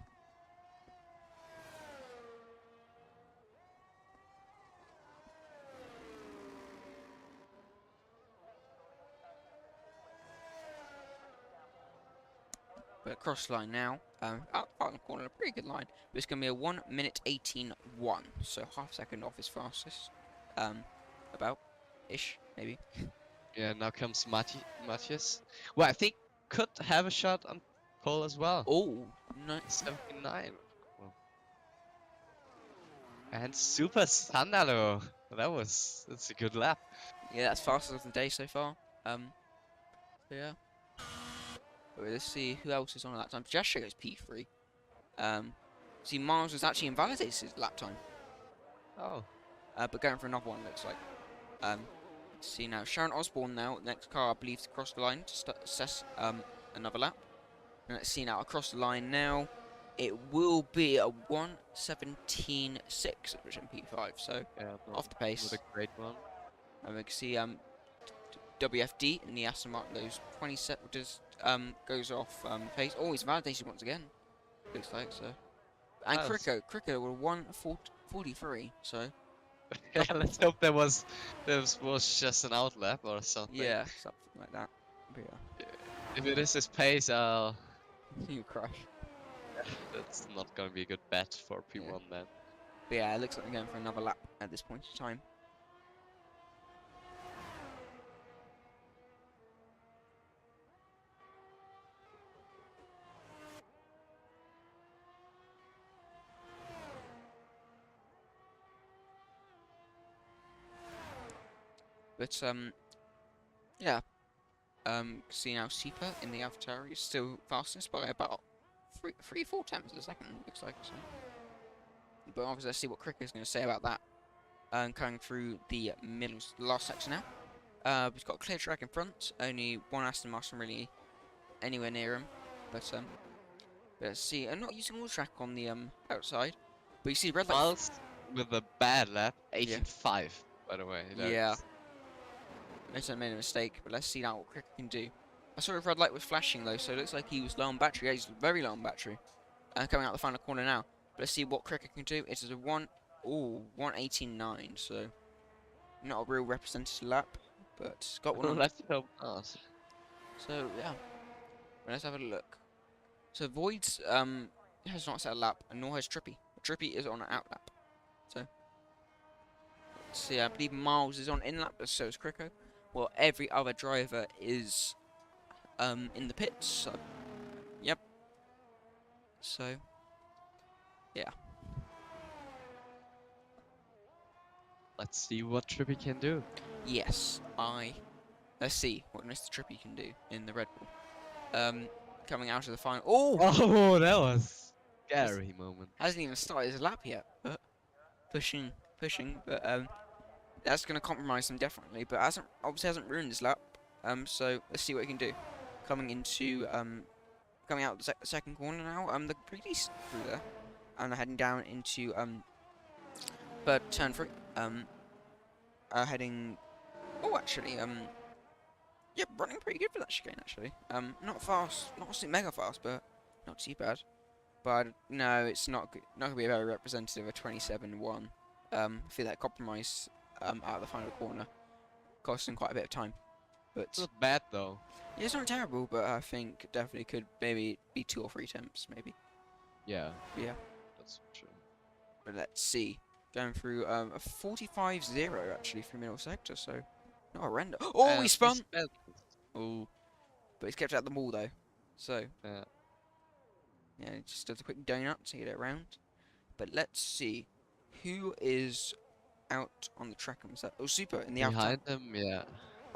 But across the line now, out the corner, a pretty good line. But it's going to be a 1 minute 18.1, so half a second off his fastest. About ish, maybe. Yeah, now comes Matthias. Well, I think could have a shot on pole as well. Oh, no. 79. Well. And Super Sandalo. That's a good lap. Yeah, that's fastest of the day so far. So yeah. But let's see who else is on at that time. Jasha goes P3. See, Mars was actually invalidated his lap time. Oh. But going for another one, looks like. Let's see now. Sharon Osborne now, next car, I believe, to cross the line to assess another lap. And let's see now, across the line now. It will be a 1:17.6 at Vision P5, so Yeah, off the pace. With a great one. And we can see WFD in the Aston Martin, those 20 just goes off pace. Oh, he's validated once again. Looks like so. And That was- Crico were 1:43. So yeah, let's hope that was just an outlap or something. yeah, something like that. But yeah, If it is his pace, you crash. that's not gonna be a good bet for Yeah. P1 then. But yeah, it looks like we're going for another lap at this point in time. But yeah. See now Super in the avatar is still fastest by about 4 tenths of a second, looks like. So. But obviously, let's see what Crick is going to say about that. Coming through the last section now. We've got a clear track in front, only one Aston Martin really anywhere near him. But let's see. I'm not using all the track on the outside, but you see red light. Miles with a bad lap, Yeah. 18.5 by the way. Yeah. I made a mistake, but let's see now what Crick can do. I saw a red light was flashing though, so it looks like he was low on battery. Yeah, he's very low on battery. Coming out the final corner now. But let's see what Cricket can do. It is a 1:18.9, so not a real representative lap, but it's got one on. Let's hope not. So yeah, let's have a look. So Voids has not set a lap, and nor has Trippy. Trippy is on an out lap. So let's see. I believe Miles is on in lap, but so is Crico. Well, every other driver is in the pits. So yep. So yeah. Let's see what Trippy can do. Yes, let's see what Mr. Trippy can do in the Red Bull. Coming out of the final. Oh! Oh, that was scary moment. Hasn't even started his lap yet, but pushing. But that's going to compromise him definitely. But obviously hasn't ruined his lap. So let's see what he can do. Coming out the second corner now. They're pretty decent through there, and heading down into third turn 3. Heading. Oh, actually, yeah, running pretty good for that chicane, actually. Not fast, not mega fast, but not too bad. But no, it's not going to be a very representative of 27-1. I feel that compromise out of the final corner cost him quite a bit of time. But It's not bad though. yeah, it's not terrible, but I think definitely could maybe be 2 or 3 attempts, maybe. Yeah, Yeah. that's true. But let's see. Going through a 45-0 actually through middle sector, so not horrendous. Oh, he spun! Oh, but he's kept it at the wall though. So Yeah. yeah, he just does a quick donut to get it around. But let's see who is out on the track. Oh, Super in the Behind him, yeah.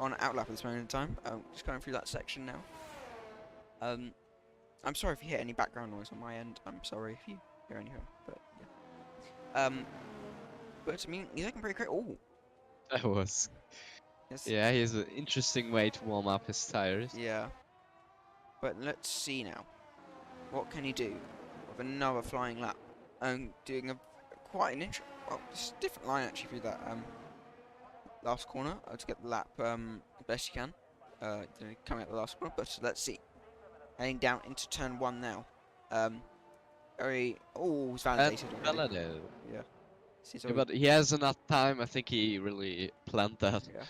on outlap at this moment in time. Just going through that section now. I'm sorry if you hear any background noise on my end. I'm sorry if you hear anything, but yeah. But I mean, he's looking pretty great. Oh, That was. yes. Yeah, he has an interesting way to warm up his tires. Yeah. But let's see now. What can he do with another flying lap? Doing quite an well, it's a different line actually through that last corner to get the lap the best you can. Coming out the last corner, but let's see. Heading down into turn 1 now. He's validated already. Validated. Yeah. Yeah, but he has enough time. I think he really planned that. Yeah.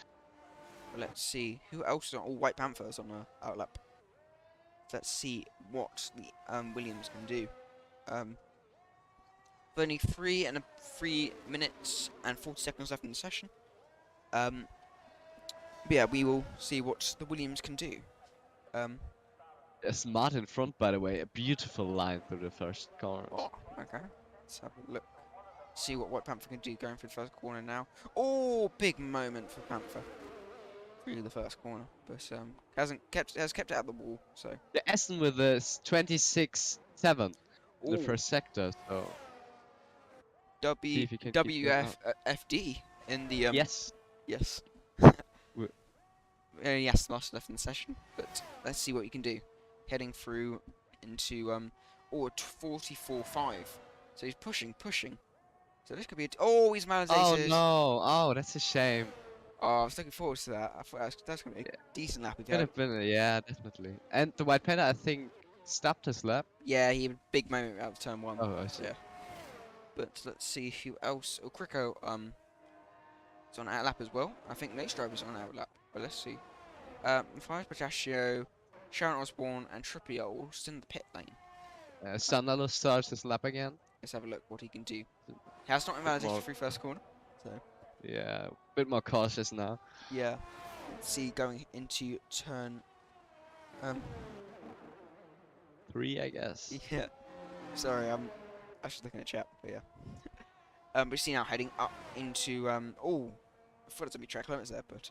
But let's see who else is on. All White Panthers on the outlap. Let's see what the Williams can do. Only 3 minutes and 40 seconds left in the session. But yeah, we will see what the Williams can do. There's Martin in front, by the way. A beautiful line through the first corner. Oh, okay. Let's have a look. See what White Panther can do going through the first corner now. Oh, big moment for Panther through the first corner, but has kept it out the wall. So The Essen with the 26.7 in the Ooh. first sector. So see if he can keep that up. WFD in the Yes. yes. Wi- Yes, last left in the session, but let's see what you can do. Heading through into 44.5. So he's pushing. So this could be he's Oh validated. no! Oh, that's a shame. Oh, I was looking forward to that. I thought that's going to be a decent lap if Could have been, yeah, definitely. And the White Panther, I think, stopped his lap. Yeah, he had a big moment out of turn 1. Oh, I see. Yeah. But let's see who else. Oh, Crico is on out lap as well. I think most drivers are on out lap. But let's see. Five Pistachio, Sharon Osbourne, and Trippier are all still in the pit lane. Sandalo starts his lap again. Let's have a look what he can do. He has not Bit invalidated more- through first corner. So Yeah, a bit more cautious now. yeah. Let's see going into turn 3, I guess. yeah. Sorry, I should look in the chat, but yeah. We see now heading up into oh, I thought it was gonna be track limits there, but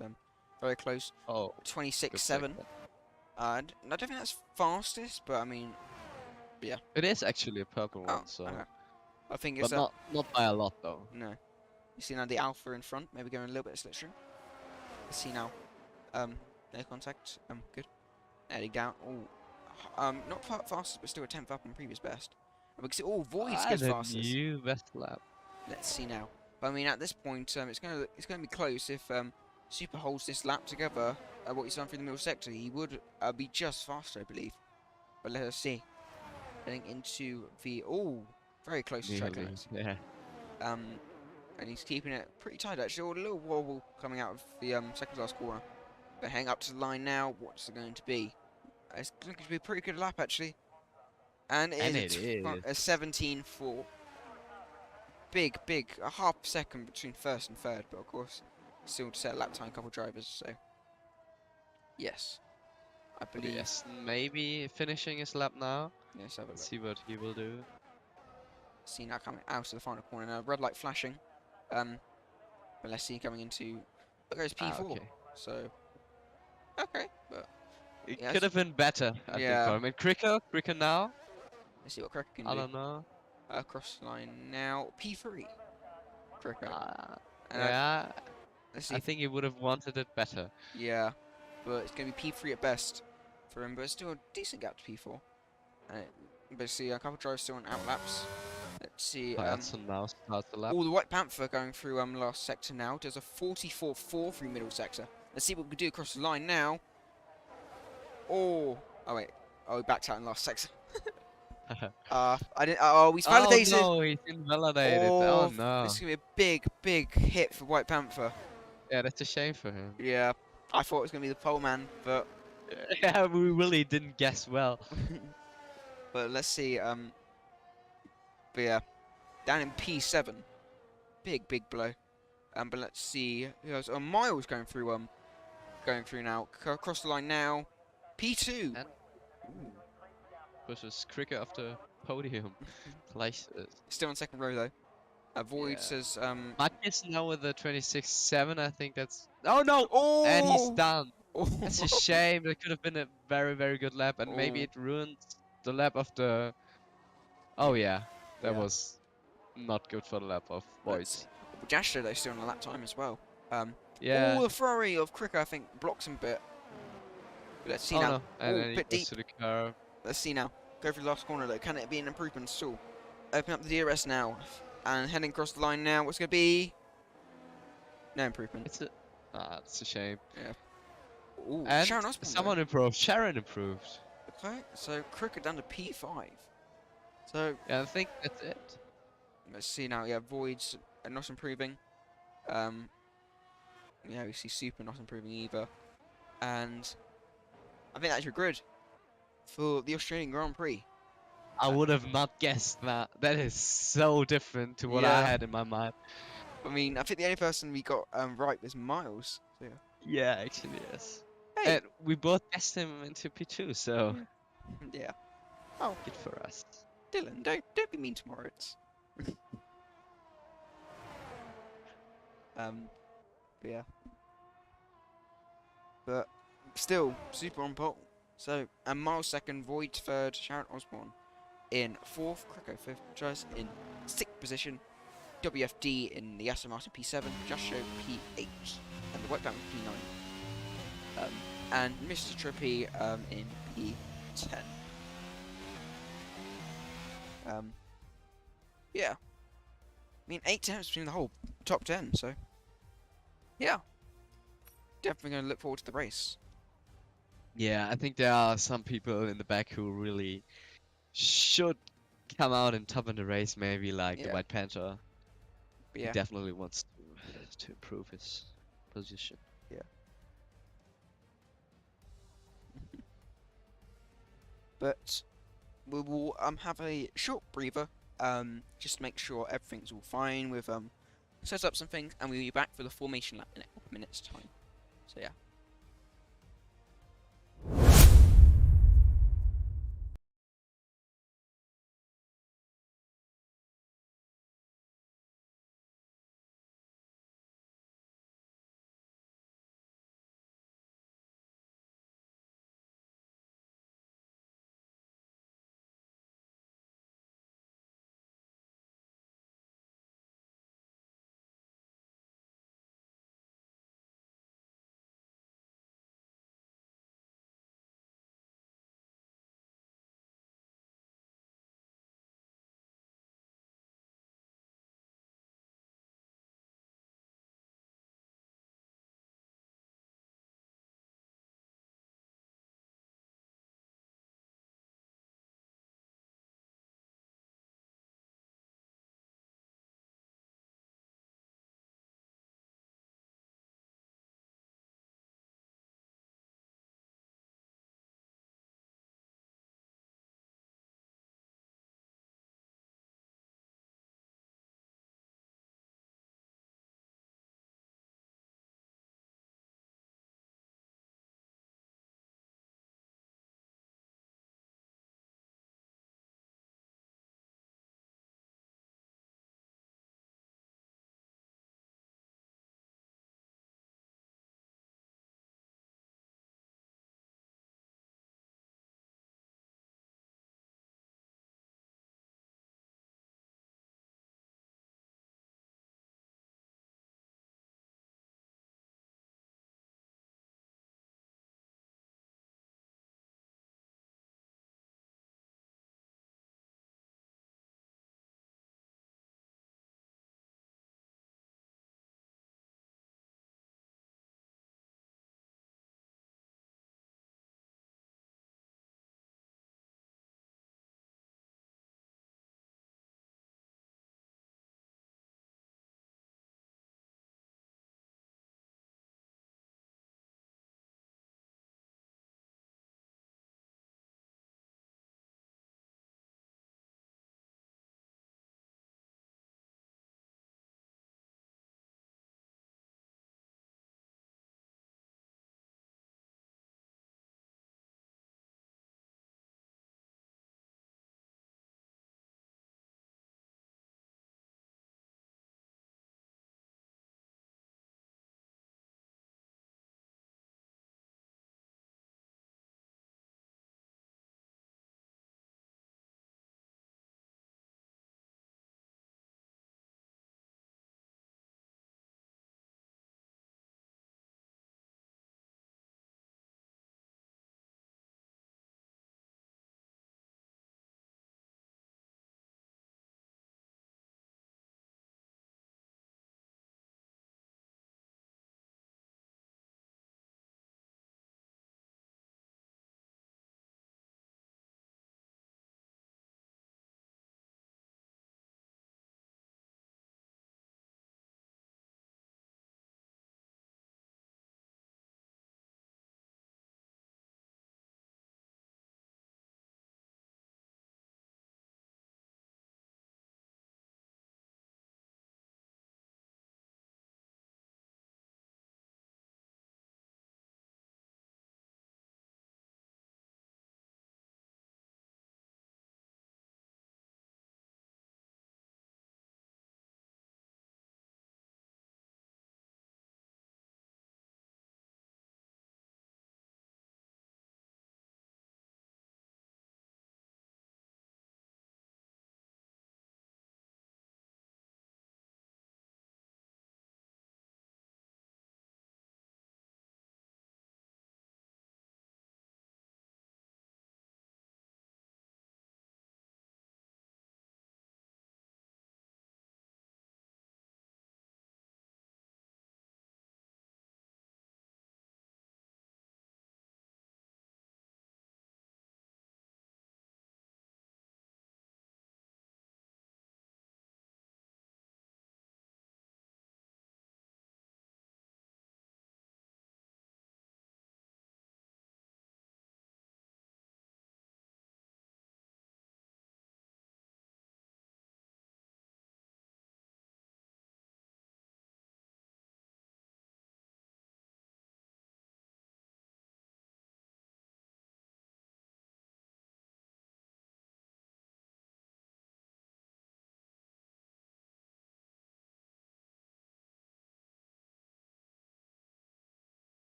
very close. Oh, 26.7. I don't think that's fastest, but I mean, yeah. it is actually a purple Oh, one, so. okay. I think But it's not by a lot though. no. You see now the Alpha in front, maybe going a little bit of slipstream. You see now, no contact. Good. Heading down. Oh, not fastest, but still a 10th up on previous best. And we can see Void's gets fastest. New best lap. Let's see now. But I mean, at this point, it's gonna be close if Super holds this lap together. What he's done through the middle sector, he would be just faster, I believe. But let us see. Heading into the very close to track limits. Yeah. And he's keeping it pretty tight actually. A little wobble coming out of the second last corner. But heading up to the line now. What's it going to be? It's going to be a pretty good lap actually. And it is a 17.4. Big, a half second between first and third, but of course, still to set a lap time, couple drivers. So, yes, I believe. Yes, maybe finishing his lap now. Yes, have a look. Let's see what he will do. See now coming out to the final corner now. Red light flashing. But let's see coming into. Look, goes P4. Okay. So, okay, but It yes. could have been better, I think, for him. And Cricker now? let's see what Cricket can I do. don't know. Cross line now. P3. Cricket. Yeah, Let's see. I think he would have wanted it better. Yeah, but it's going to be P3 at best for him, but it's still a decent gap to P4. But see, a couple drivers still on out laps. Let's see. So now starts the lap. The White Panther going through last sector now. Does a 44.4 through middle sector. Let's see what we can do across the line now. Oh wait. Oh, he backed out in last sector. I didn't. Oh, he's validated. Oh no, he's invalidated. Oh no. This is gonna be a big hit for White Panther. Yeah, that's a shame for him. Yeah, I thought it was gonna be the pole man, but Yeah, we really didn't guess well. but let's see. But yeah, down in P7, big blow. But let's see. There's Miles going through now. Across the line now. P2. And pushes Cricket off the podium places. Still on second row though. Void says Marquez now with the 26.7. I think that's. Oh no! Oh! And he's done. Oh. That's a shame. That could have been a very good lap, and maybe it ruined the lap of the. Oh yeah, that was not good for the lap of Voids. Jasher though still on the lap time as well. Yeah. The Ferrari of Cricket I think blocks him a bit. But let's see now. No. And then he bit goes deep. to the curve. Let's see now. Go for the last corner though. Can it be an improvement still? Open up the DRS now. And heading across the line now. What's going to be? No improvement. It's a shame. Yeah. Ooh, And Sharon Osbourne, someone improved. Sharon improved. Okay, so Cricket down to P5. So Yeah, I think that's it. let's see now. Yeah, Void's not improving. Yeah, we see Super not improving either. And I think that's your grid for the Australian Grand Prix. I would have not guessed that. That is so different to what I Yeah. had in my mind. I mean, I think the only person we got right was Miles. So, yeah. Yeah, actually, yes. Hey. And we both guessed him into P2, so Yeah. good for us. Dylan, don't be mean to Moritz. But yeah. But still, Super on pole. So, and Miles second, Void third, Sharon Osbourne in fourth, Crico fifth, Just in sixth position, WFD in the Aston Martin P7, Just Show P8, and the White Diamond P9. And Mr. Trippy in P10. Yeah. I mean, 8 attempts between the whole top 10, so yeah. Definitely going to look forward to the race. Yeah, I think there are some people in the back who really should come out and top in the race, maybe like the Yeah, White Panther. but He yeah, definitely wants to improve his position. yeah. But we will have a short breather, just to make sure everything's all fine with set up some things, and we'll be back for the formation lap in a couple minutes time. So yeah.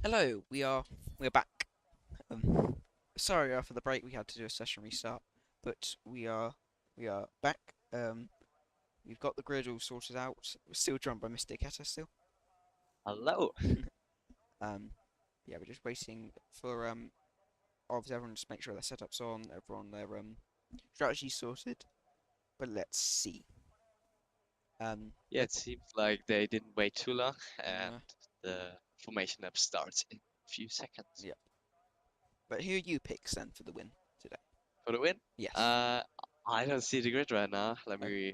Hello, we're back. Sorry for the break. We had to do a session restart, but we are back. We've got the grid all sorted out. We're still joined by Mr. Keta still. Hello. Um, yeah, we're just waiting for obviously everyone just make sure their setups on, everyone their strategy sorted. But let's see. Yeah, Let it seems like they didn't wait too long, and uh, the formation app starts in a few seconds. yeah. But who are you picks then for the win today? For the win? Yes. Uh, I don't see the grid right now. Let Okay. me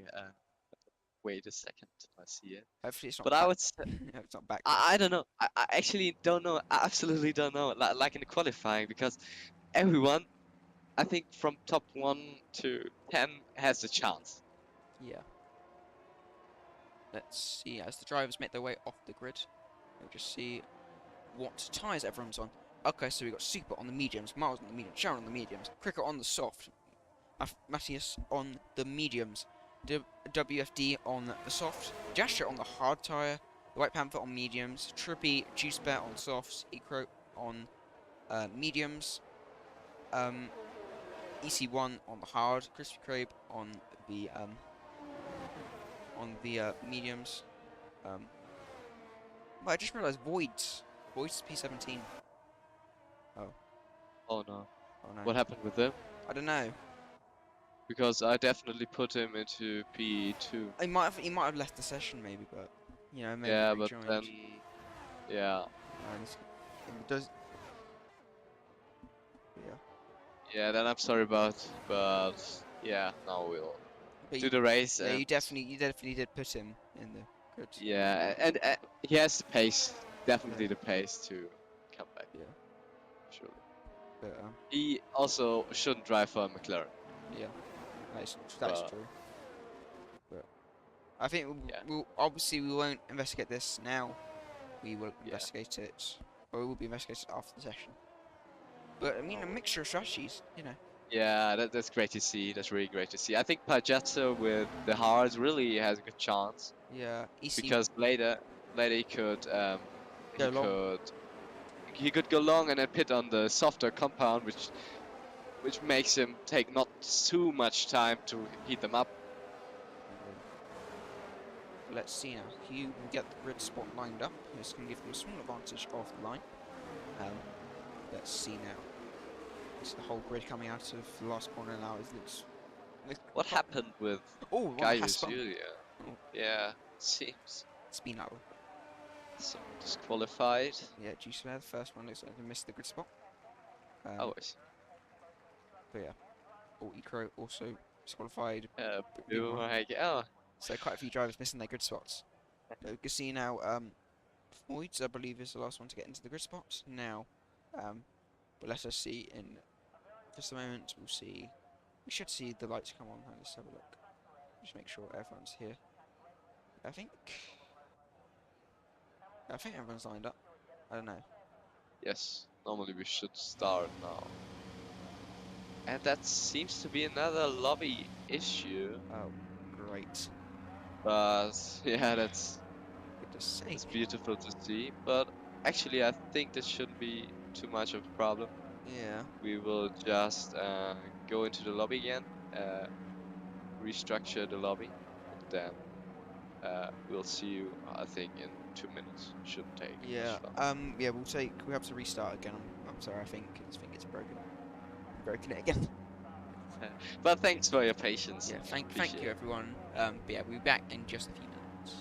wait a second till I see it. Hopefully it's not But I back. would say, It's not back I crashing. don't know. I actually don't know. I absolutely don't know. Like in the qualifying, because everyone, I think from top 1 to 10 has a chance. Yeah. Let's see as the drivers make their way off the grid. We'll just see what tyres everyone's on. Okay, so we've got Super on the mediums, Miles on the mediums, Sharon on the mediums, Cricket on the soft, Matthias on the mediums, WFD on the soft, Jasher on the hard tyre, the White Panther on mediums, Trippy, Juice Bear on softs, Ecro on mediums, um, EC1 on the hard, Crispy Crabe the on the mediums. Um, well, I just realised Void's P17. Oh, Oh no. oh no. What happened with them? I don't know. Because I definitely put him into P2. He might have left the session maybe, but maybe Yeah, but then, rejoined. yeah. It does. Yeah, Yeah, then I'm sorry about, but yeah, now we'll but do the race. yeah, And you definitely did put him in the grid. yeah, and he has the pace, definitely Yeah, the pace to come back, yeah, surely. but He also shouldn't drive for a McLaren, yeah, that's but true. But I think yeah, obviously we won't investigate this now. We will yeah. investigate it, or it will be investigated after the session. But I mean, a Oh. mixture of strategies. Yeah, that's great to see. That's really great to see. I think Pagetto with the hards really has a good chance Yeah, EC because later he go long. could he could go long and then pit on the softer compound, which makes him take not too much time to heat them up. Let's see now. Hugh will get the grid spot lined up. This can give them a small advantage off the line. Um, let's see now. This is the whole grid coming out of the last corner now. It looks What quite. happened with Oh, one that has Gaius spun. Julia? Oh, Yeah, seems Spino. so disqualified. Yeah, Juice there. The first one looks like they missed the grid spot. Oh, Um, I see. but yeah. Oh, Ecro also disqualified. Blue, oh, So quite a few drivers missing their grid spots. So you can see now. Voids, I believe, is the last one to get into the grid spot. Now, but let us see in just a moment. We'll see. We should see the lights come on. Let's have a look. Just make sure everyone's here. I think. I think everyone's lined up. I don't know. yes. Normally we should start now. And that seems to be another lobby issue. Oh, great. But yeah, Good to see. that's beautiful to see. But actually, I think this shouldn't be too much of a problem. Yeah. We will just go into the lobby again, restructure the lobby, and then we'll see you, I think, in 2 minutes. Shouldn't take Yeah. much long. Yeah. We have to restart again. I'm sorry. I think it's broken. Broken it again. But thanks for your patience. Yeah. Thank Appreciate you it. everyone. But yeah, we'll be back in just a few minutes.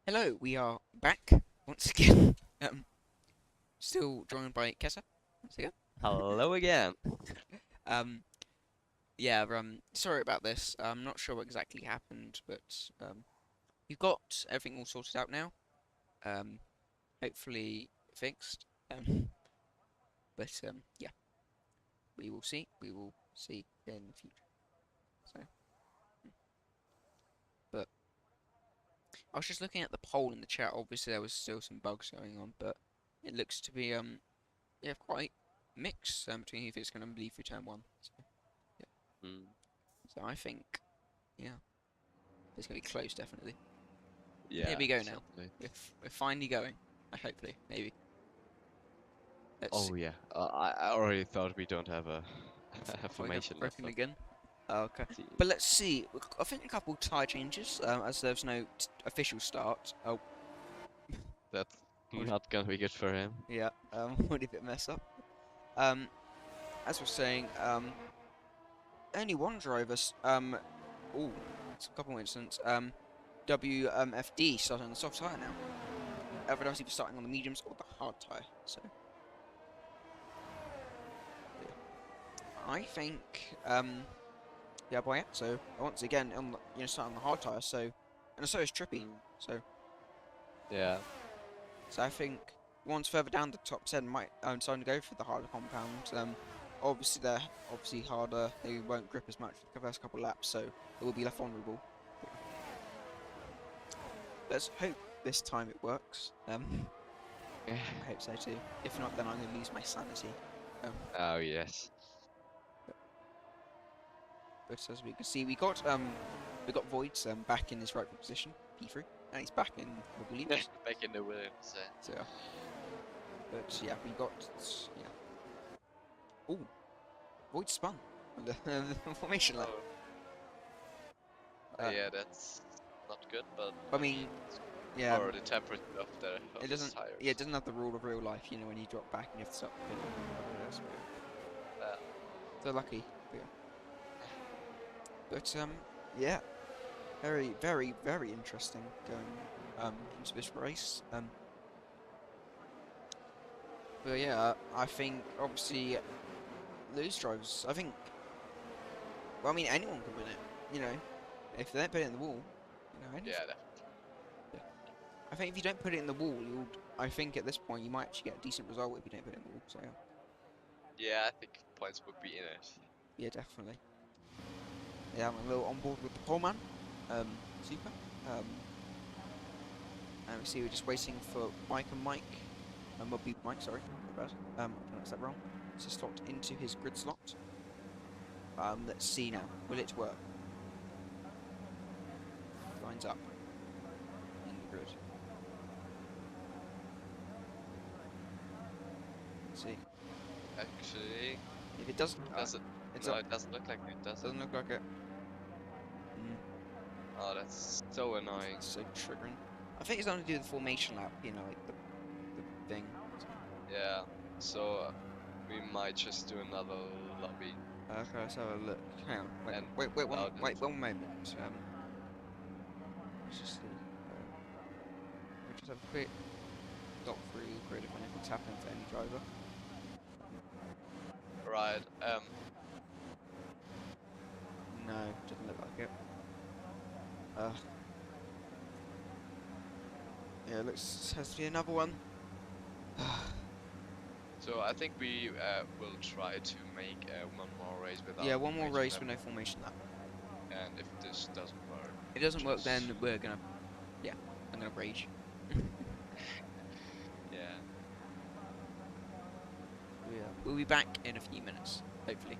Hello, we are back once again. Still joined by Kessa once again. Hello again. Um, yeah, sorry about this. I'm not sure what exactly happened, but we've got everything all sorted out now. Um, hopefully fixed. But yeah, we will see. We will see in the future. So, but I was just looking at the poll in the chat. Obviously, there was still some bugs going on, but it looks to be yeah, quite mixed between if it's going to leave for turn one. So, yeah. Mm, So I think, yeah, it's going to be close, definitely. Here yeah, we go now. certainly. We're finally going. Hopefully, maybe. Let's see. Oh yeah, I already thought we don't have a, a If I get formation left, broken but again. Oh, okay. see. But let's see. I think a couple tyre changes, as there's no official start. Oh, That's would- not gonna be good for him. yeah, would a bit mess up. Um, as we're saying, only one driver, oh, it's a couple of incidents, WFD starting on the soft tyre now. Everyone else either starting on the mediums or the hard tyre, so. I think, yeah, boy, yeah. So once again, on the, starting on the hard tire. So, and so is Trippy. Mm, So, yeah, I think ones further down the top 10 might starting to go for the harder compounds. Obviously they're obviously harder. They won't grip as much for the first couple laps, so it will be less vulnerable. Let's hope this time it works. I hope so too. If not, then I'm gonna lose my sanity. Um, oh yes. but as we can see, we got Voids back in his rightful position, P3, and he's back in the Williams. Back in the Williams. So, but yeah, we got yeah. Oh, Void spun on the formation lap. Yeah, that's not good, but I mean, yeah, or the temperature of the it his doesn't. tires. Yeah, it doesn't have the rule of real life. When you drop back and you have to stop. Uh, So lucky. But, yeah. But yeah, very, very, very interesting going into this race. But yeah, I think obviously those drivers. I think. Well, I mean, anyone can win it. If they don't put it in the wall, anyone. yeah, Yeah. I think if you don't put it in the wall, I think at this point you might actually get a decent result if you don't put it in the wall. So yeah, yeah, I think points would be in it. yeah, definitely. Yeah, I'm a little on board with the pole man. Super. And we see we're just waiting for Mike and Mike. Mike, sorry, my bad. I pronounced that wrong. To slot into his grid slot. Let's see now. Will it work? Lines up in the grid. Let's see. Actually, If it doesn't, it's no, up. it doesn't look like it, does it? Doesn't look like it. Oh, that's so annoying. It's so triggering. I think it's only to do with the formation lap. Like the thing. Yeah, so we might just do another lobby. Okay, let's have a look. Hang on. And Wait without one moment. Let's just see. We just have a quick look through grid if anything's happening to any driver. right, No, doesn't look like it. Yeah, looks has to be another one. so I think we will try to make one more race without. Yeah, one more formation race lap. with no formation lap. And if this doesn't work, It doesn't work, just- then we're gonna. Yeah, I'm gonna rage. yeah. Yeah, we'll be back in a few minutes, hopefully.